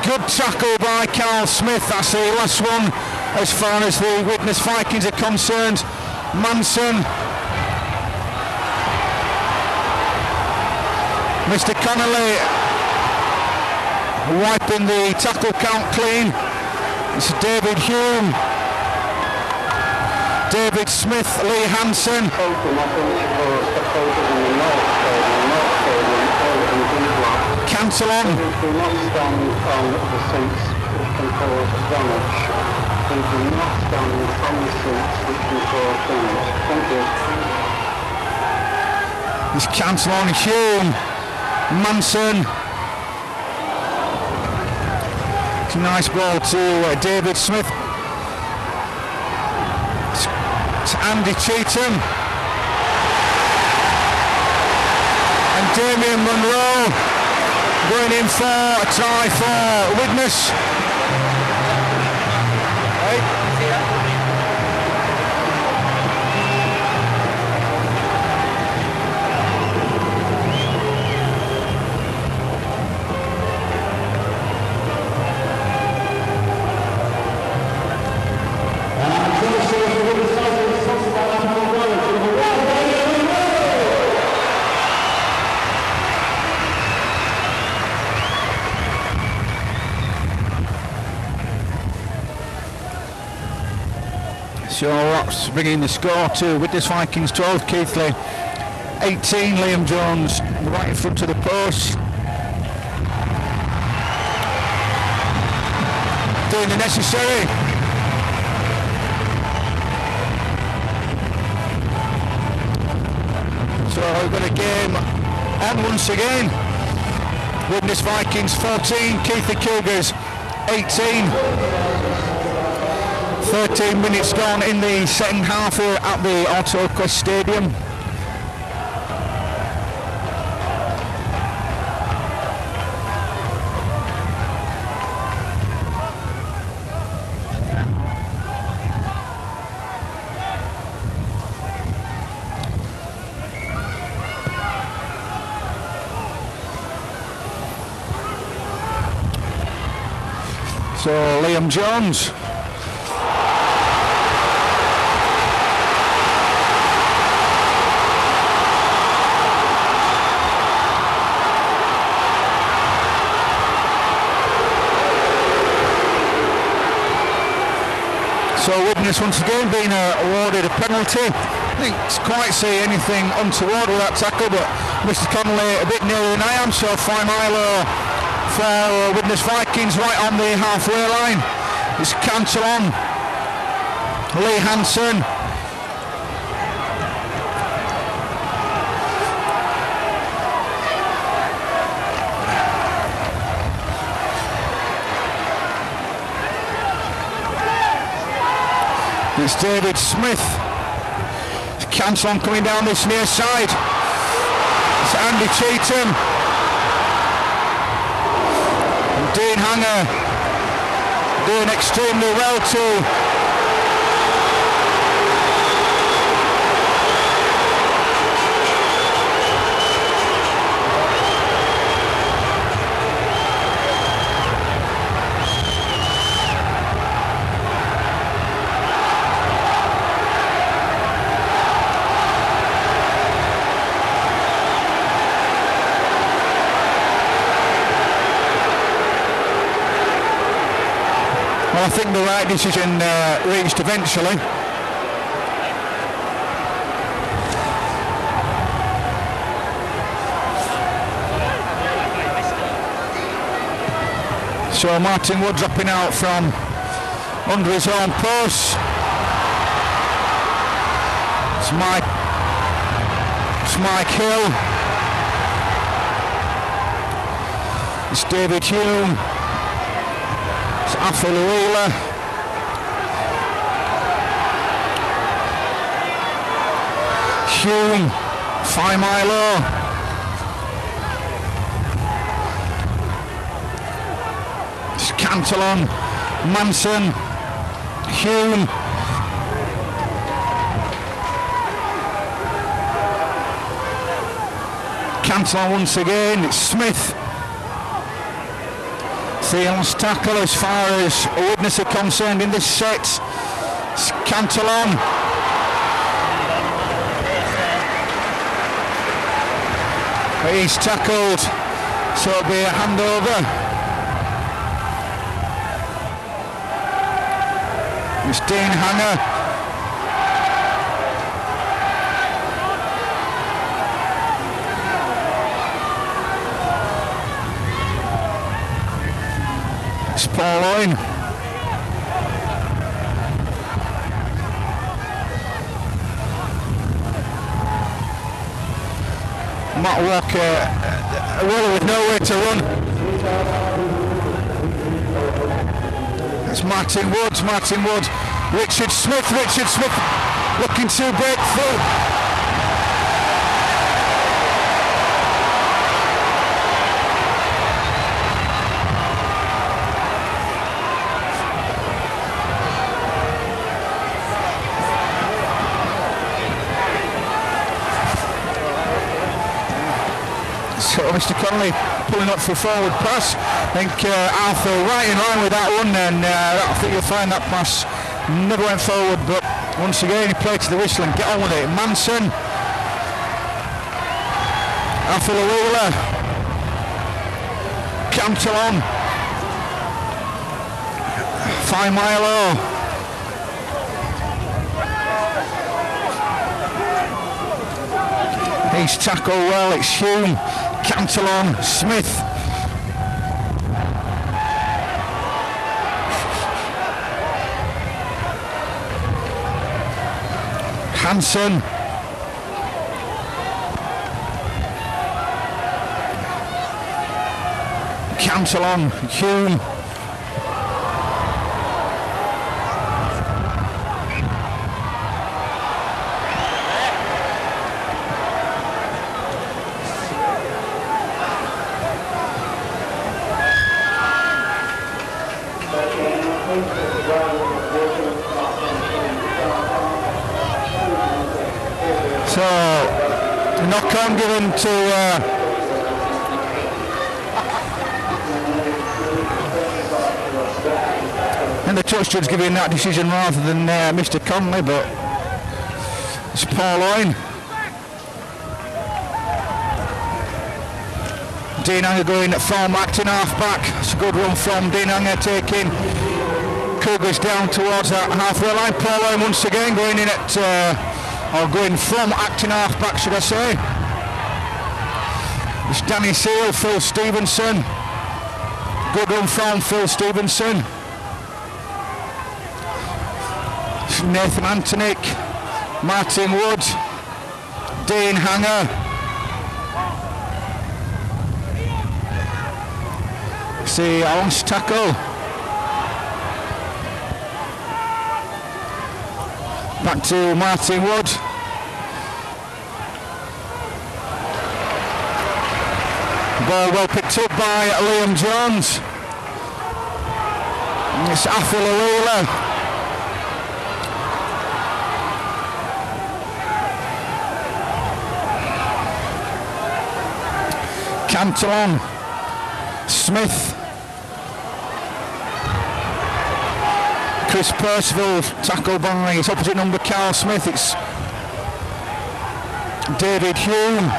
Good tackle by Carl Smith. That's the last one as far as the Widnes Vikings are concerned. Manson. Mr. Connolly wiping the tackle count clean. It's David Hume. David Smith, Lee Hansen. Cantillon. Do not stand on the seats which can cause damage. Please do not stand on the seats which can cause damage. Thank you. This Cantillon, Hume, Manson. It's a nice ball to David Smith. It's Andy Cheetham. And Damien Munro. Going in for a try for Widnes. So that's bringing the score to Widnes Vikings 12, Keighley 18. Liam Jones right in front of the post. Doing the necessary. So we've got a game on once again. Widnes Vikings 14, Keighley Cougars 18. 13 minutes gone in the second half here at the AutoQuest Stadium. So Liam Jones. So Widnes once again being awarded a penalty. I think it's quite see anything untoward with that tackle, but Mr. Connolly a bit nearer than I am, so 5 mile for Widnes Vikings right on the halfway line. It's Cantillon, Lee Hansen. It's David Smith. Cancelon coming down this near side. It's Andy Cheetham. And Dean Hanger doing extremely well too. I think the right decision reached eventually. So Martin Wood dropping out from under his own post. It's Mike Hill. It's David Hume. Afaluila. Hume, Faimilo. Cantelon, Manson, Hume. Cantelon once again, it's Smith. The last tackle as far as Widnes are concerned in this set. It's Cantelon. He's tackled, so it'll be a handover. It's Dean Hanger. Pauline. Matt Walker well with nowhere to run. It's Martin Woods. Richard Smith looking to break through. So Mr. Connolly pulling up for a forward pass. I think Arthur right in line with that one, and I think you'll find that pass never went forward, but once again he played to the whistle and get on with it. Manson, Afaluila, Cantelon, Faimilo. He's tackled well, it's Hume, Cantelon, Smith. Hansen. Cantelon, Hume. So, the knock-on given to and the touch judge giving that decision rather than Mr. Conley, but it's Pauline. Dean Hanger going from acting half-back. It's a good run from Dean Hanger, taking Cougars down towards that halfway line. Pauline once again going in at or going from acting half-back, should I say. It's Danny Seal, Phil Stevenson. Good run from Phil Stevenson. It's Nathan Antonick, Martin Wood, Dean Hanger. See Alan's tackle. Back to Martin Wood. ball well picked up by Liam Jones. It's Afilalila. Cantillon. Smith. Chris Percival tackled by his opposite number, Carl Smith. It's David Hume.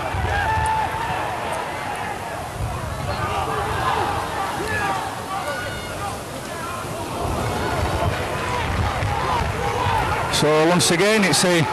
So once again it's a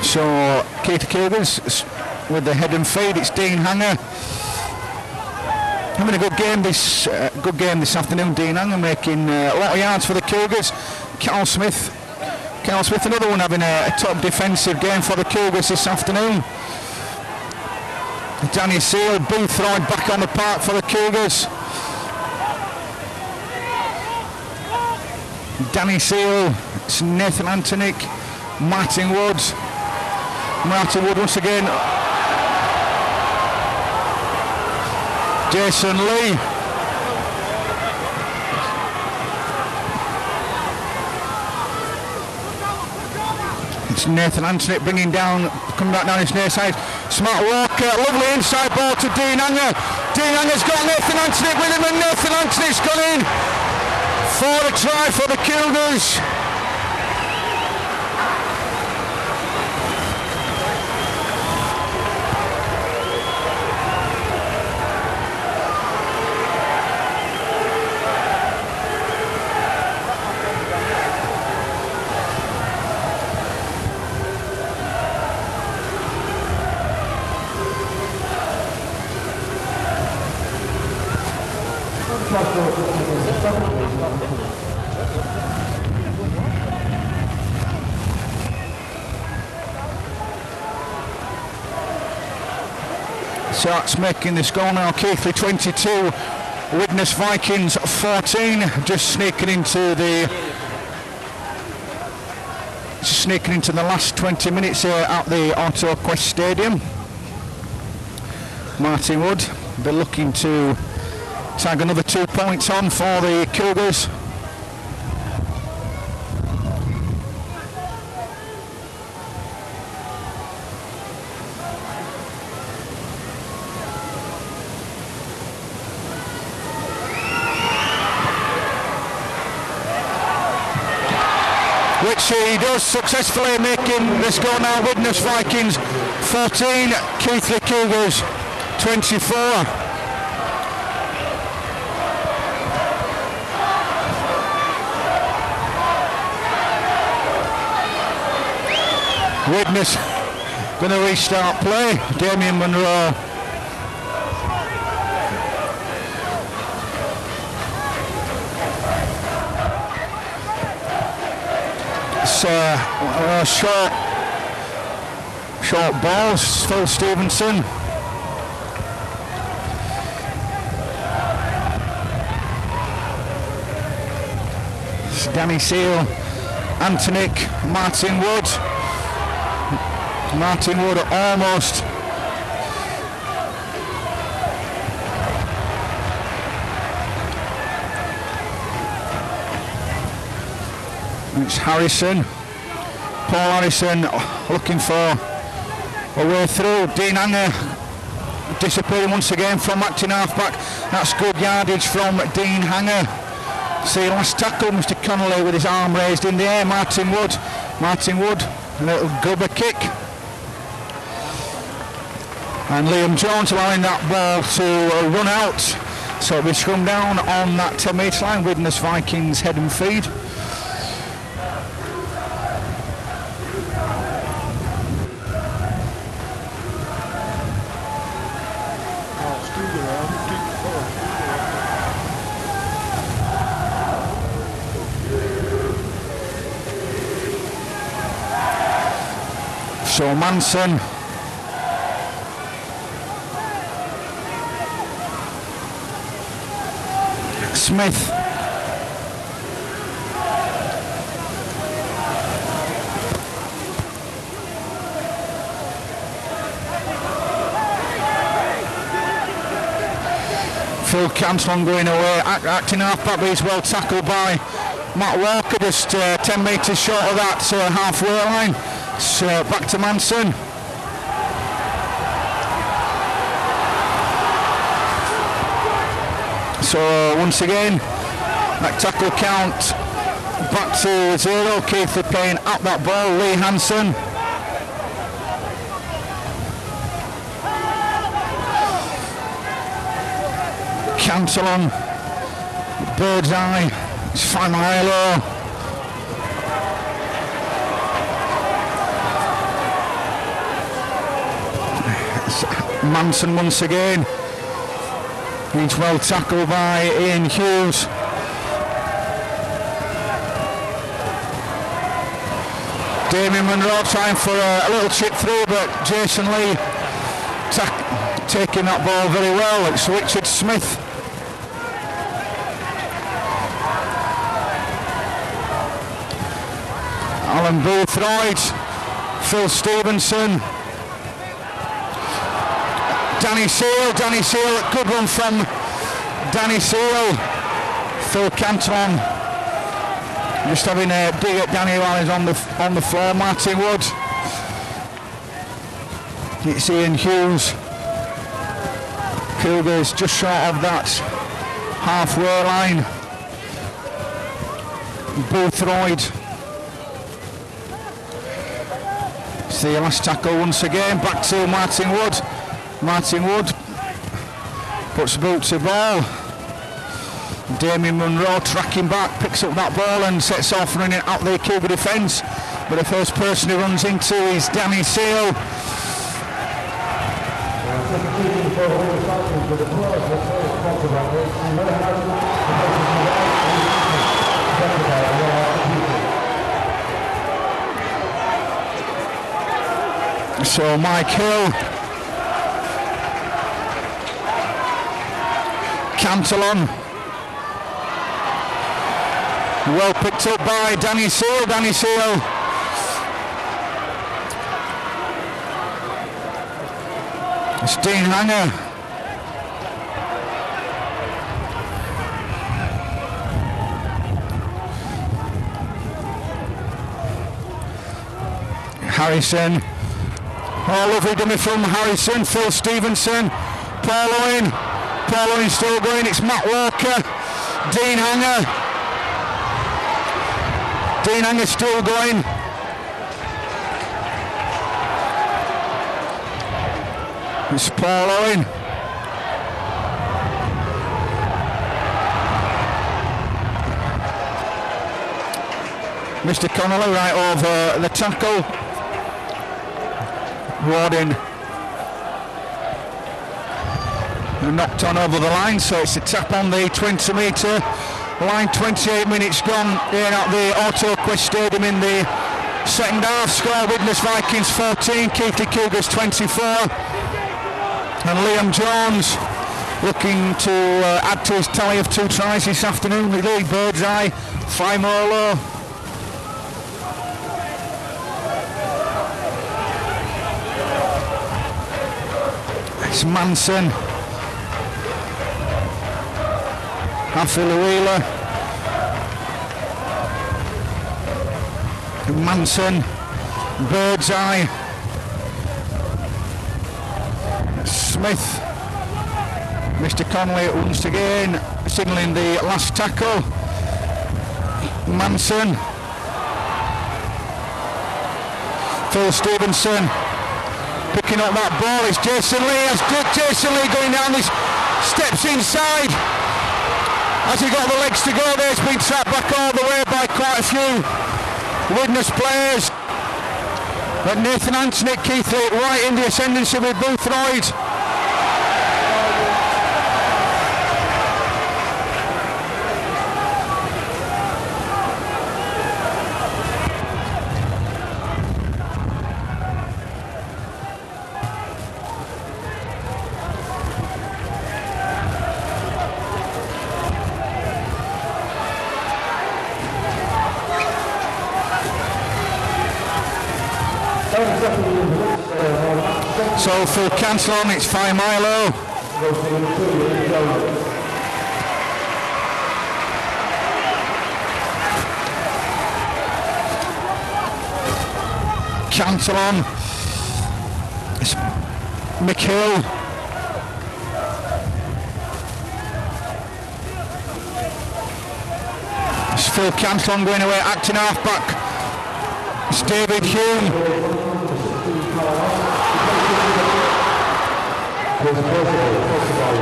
So Keighley Cougars with the head and feed. It's Dean Hanger having a good game this afternoon. Dean Hanger making a lot of yards for the Cougars. Carl Smith, another one having a top defensive game for the Cougars this afternoon. Danny Seal, Boothroyd back on the park for the Cougars. Danny Seal, it's Nathan Antonick, Martin Wood once again. Jason Lee. It's Nathan Antonick coming back down his near side. Smart Walker, lovely inside ball to Dean Hanger. Dean Hanger's got Nathan Antonick with him, and Nathan Antonick's gone in for a try for the Cougars. Starts making the score now. Keighley 22, Widnes Vikings 14. Just sneaking into the last 20 minutes here at the AutoQuest Stadium. Martin Wood be looking to tag another 2 points on for the Cougars. Which he does, successfully making the score now. Widnes Vikings 14, Keighley Cougars 24. Widnes going to restart play. Damien Monroe. Short balls, Phil Stevenson. It's Danny Seal, Antonick, Martin Wood. Martin Wood almost. It's Harrison. Paul Harrison looking for a way through. Dean Hanger disappearing once again from acting halfback. That's good yardage from Dean Hanger. See, last tackle, Mr. Connolly with his arm raised in the air. Martin Wood, a little gubber kick. And Liam Jones allowing that ball to run out. So it'll be scrum down on that 10-metre line. Widnes Vikings head and feed. So Manson. Smith. Phil Cantillon going away, acting half back, but he's well tackled by Matt Walker, just 10 metres short of that halfway line. So back to Manson. So once again, that tackle count back to 0. Keighley playing at that ball. Lee Hansen. Cantillon, Birdseye, it's Famailo. Manson once again. He's well tackled by Ian Hughes. Damien Monroe trying for a little chip through, but Jason Lee taking that ball very well. It's Richard Smith. Alan Boothroyd, Phil Stevenson, Danny Seal, good one from Danny Seal. Phil Cantillon just having a dig at Danny while he's on the floor. Martin Wood. It's Ian Hughes. Cougars just short of that halfway line. Boothroyd. It's the last tackle once again, back to Martin Wood. Martin Wood puts boot to ball. Damien Monroe tracking back, picks up that ball and sets off running out the Cougar defence. But the first person who runs into is Danny Seal. So Mike Hill, Cantillon, well picked up by Danny Seal. Danny Seal it's Dean Hanger. Harrison. Oh, lovely dummy from Harrison. Phil Stevenson. Paul Owen still going. It's Matt Walker. Dean Hanger. Dean Hanger still going. It's Paul Owen. Mr. Connolly right over the tackle. Warden knocked on over the line, so it's a tap on the 20 metre line. 28 minutes gone here at the AutoQuest Stadium in the second half. Score: Widnes Vikings 14, Keighley Cougars 24. And Liam Jones looking to add to his tally of 2 tries this afternoon with Lee Birdseye, Faimolo. It's Manson, Affiluila, Manson, Birdseye, Smith, Mr. Connolly once again signalling the last tackle. Manson, Phil Stevenson picking up that ball. It's Jason Lee. Jason Lee going down these steps inside. Has he got the legs to go there? It's been trapped back all the way by quite a few Widnes players. But Nathan Anthony, Keighley right in the ascendancy with Boothroyd. So full cancel on, it's 5 Milo. Cancel on. It's McHill. It's full cancel on going away, acting half back. It's David Hume.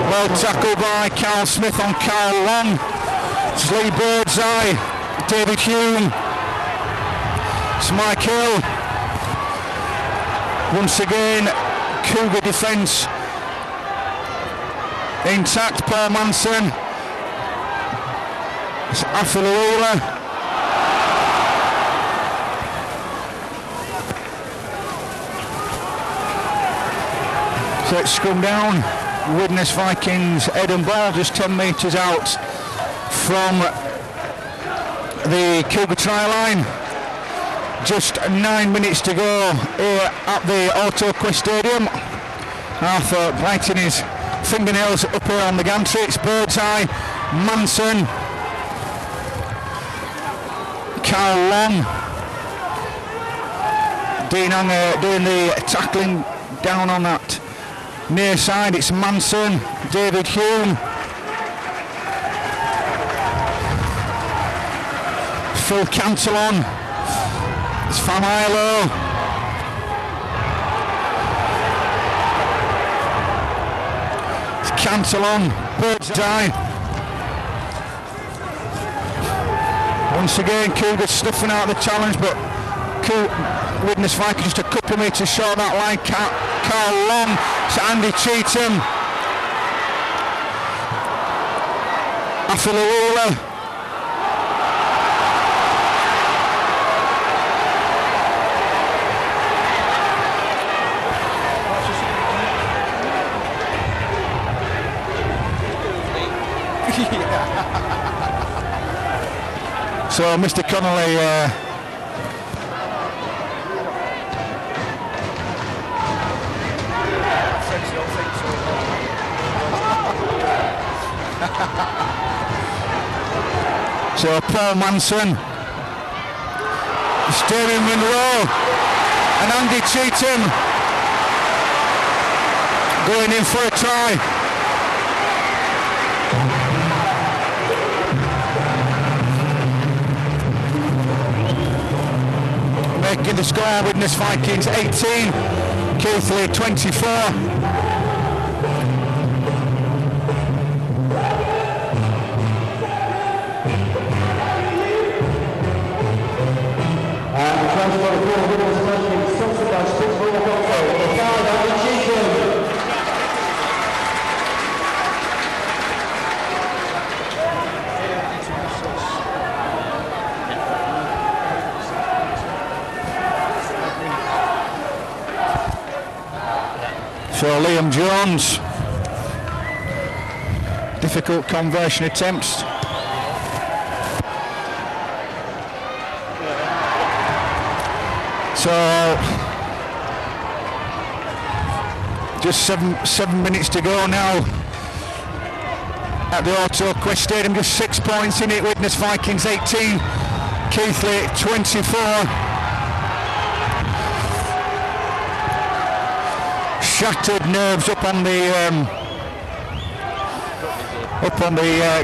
Well tackled by Carl Smith on Carl Long. It's Lee Birdseye, David Hume. It's Mike Hill. Once again, Cougar defence intact. Paul Manson. It's Afilawula. So it's scrum down. Widnes Vikings, Eden Ball just 10 metres out from the Cougar try line. Just 9 minutes to go here at the AutoQuest Stadium. Arthur biting his fingernails up here on the gantry. It's Birdseye, Manson, Carl Long, Dean Unger doing the tackling down on that near side. It's Manson, David Hume, full cancel on. It's Familo. It's cancel on. Birdseye. Once again, Cougar stuffing out the challenge, but Widnes Vikings just a couple of metres short of that line. Carl Long to Andy Cheetham. Afilawula. So Mr. Connolly so Paul Manson, Sterling Monroe and Andy Cheetham going in for a try. Making the score, Widnes Vikings 18, Keighley 24. So Liam Jones, difficult conversion attempts. So just seven minutes to go now at the AutoQuest Stadium. Just 6 points in it. Widnes Vikings 18, Keighley 24. Shattered nerves up on the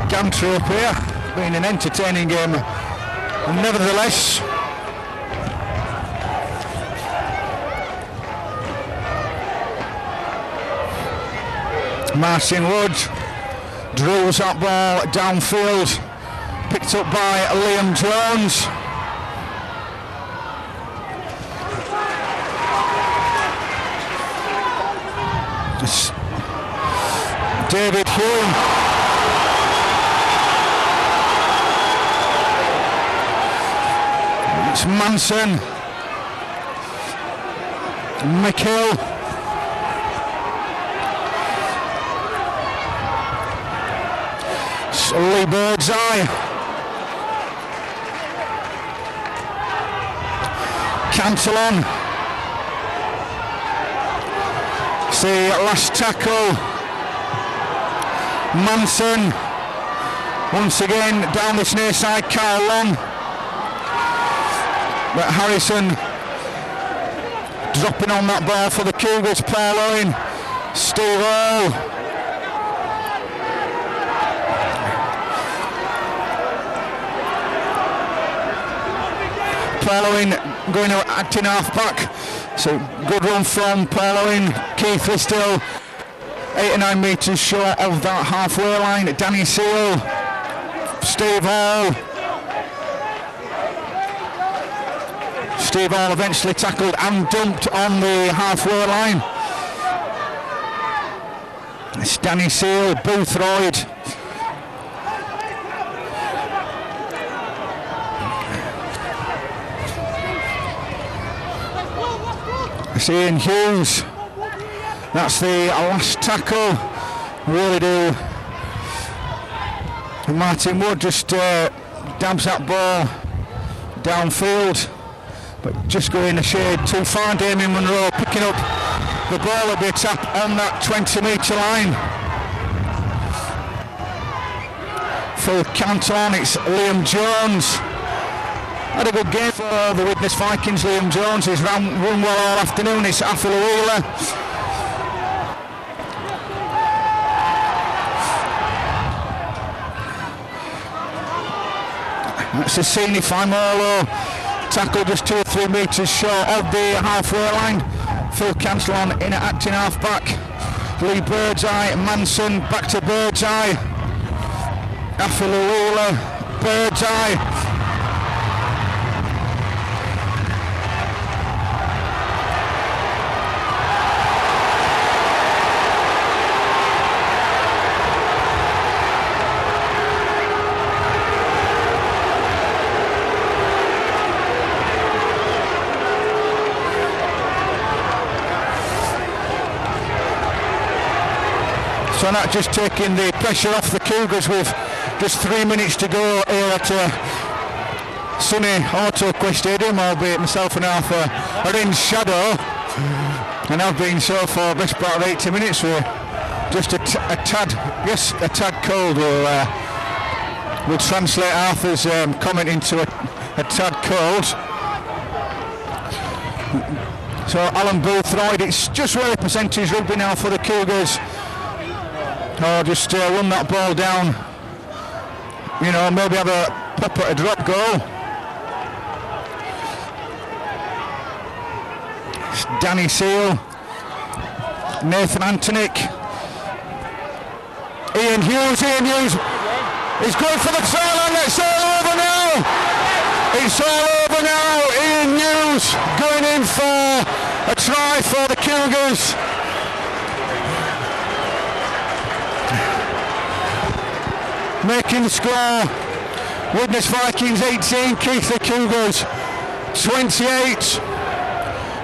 gantry up here. Been an entertaining game, nevertheless. Martin Wood drills that ball downfield, picked up by Liam Jones. It's David Hume. It's Manson. McHill. It's Lee Birdseye. Cancel on. It's the last tackle. Manson once again down this near side. Carl Long, but Harrison dropping on that ball for the Cougars. Paul Owen, Steve Hall. Paul Owen going to acting half back. So good run from Paul Owen. Keighley still 8 or 9 metres short of that halfway line. Danny Seal, Steve Hall. Steve Hall eventually tackled and dumped on the halfway line. It's Danny Seal, Boothroyd. It's Ian Hughes. That's the last tackle. Really do. Martin Wood just dabs that ball downfield, but just going a shade too far. Damien Munro picking up the ball. Will be a tap on that 20-metre line. For Canton, it's Liam Jones. Had a good game for the Widnes Vikings. Liam Jones has run well all afternoon. It's Athel Wheeler. That's a Sini Faimolo. Tackle just 2 or 3 metres short of the halfway line. Phil Cancelon in at acting half back. Lee Birdseye, Manson back to Birdseye. Athel Wheeler, Birdseye. So not just taking the pressure off the Cougars with just 3 minutes to go here at sunny AutoQuest Stadium, albeit myself and Arthur are in shadow, and I've been so for the best part of 80 minutes. We're just a tad cold. We'll translate Arthur's comment into a tad cold. So Alan Boothroyd, it's just really percentage rugby now for the Cougars. Oh, just run that ball down, you know, maybe have a pop at a drop goal. It's Danny Seal, Nathan Antonick, Ian Hughes is going for the tail end. It's all over now. It's all over now. Ian Hughes going in for a try for the Cougars. Making the score, Widnes Vikings 18, Keighley Cougars 28.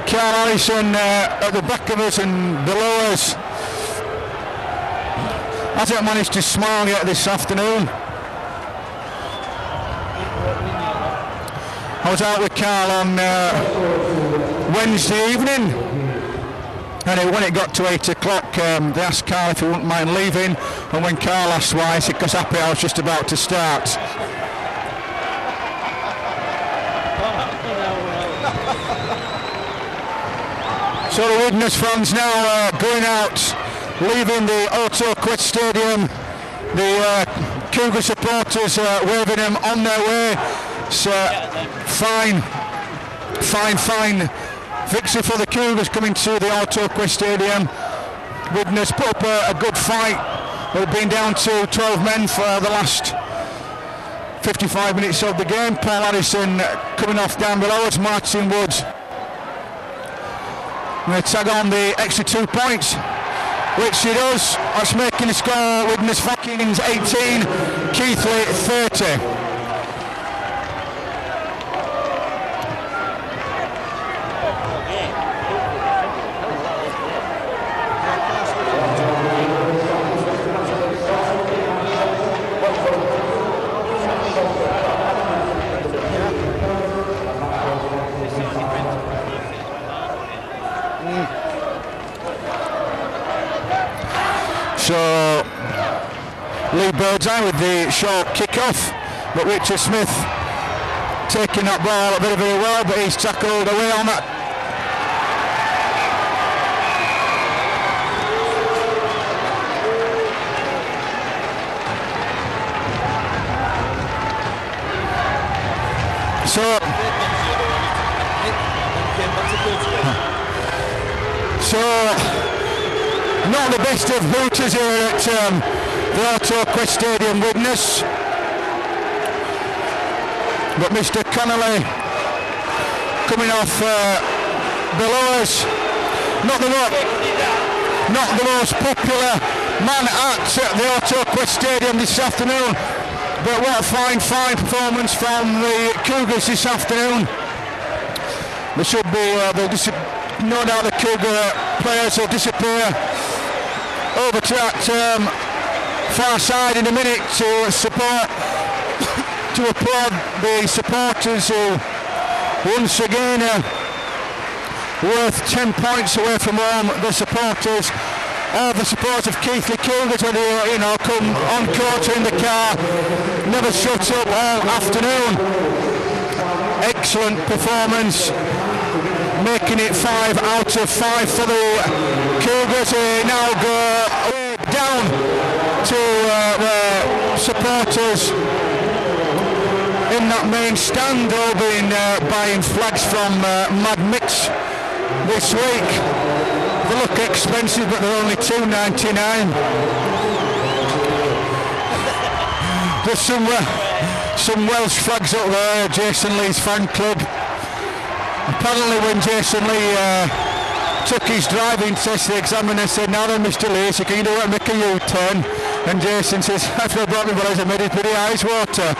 Carl Harrison at the back of us and below us hasn't managed to smile yet this afternoon. I was out with Carl on Wednesday evening, and when it got to 8 o'clock, they asked Carl if he wouldn't mind leaving, and when Carl asked why, he said, because happy I was just about to start. So the Widnes fans now going out, leaving the AutoQuest Stadium. The Cougar supporters waving them on their way. It's fine victory for the Cougars coming to the AutoQuest Stadium. Widnes put up a good fight. They've been down to 12 men for the last 55 minutes of the game. Paul Harrison coming off down below us. Martin Woods going to tag on the extra 2 points, which he does. That's making the score Widnes Vikings 18, Keighley 30. eye with the short kick-off, but Richard Smith taking that ball very, very well, but he's tackled away on that. So not the best of hooters here at the AutoQuest Stadium, Widnes. But Mr. Connolly coming off below us. Not the most popular man at the AutoQuest Stadium this afternoon. But what a fine performance from the Cougars this afternoon. There should be, no doubt the Cougar players will disappear over to that far side in a minute to support, to applaud the supporters who once again are worth 10 points away from home. The supporters of Keighley Cougars, whether you know, come on court or in the car, never shut up all afternoon. Excellent performance, making it 5 out of 5 for the Cougars. They now go way down to the supporters in that main stand. They'll be buying flags from Mad Mix this week. They look expensive, but they're only $2.99. There's some Welsh flags up there, Jason Lee's fan club. Apparently when Jason Lee took his driving test, the examiner said, "Now then, Mr. Lee, so can you do it, make a U-turn?" And Jason says, "I've not brought me but I made it pretty ice water."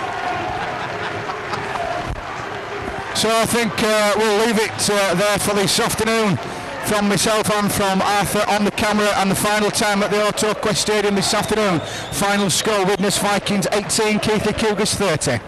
So I think we'll leave it there for this afternoon. From myself and from Arthur on the camera, and the final time at the AutoQuest Stadium this afternoon. Final score, Widnes Vikings 18, Keighley Cougars 30.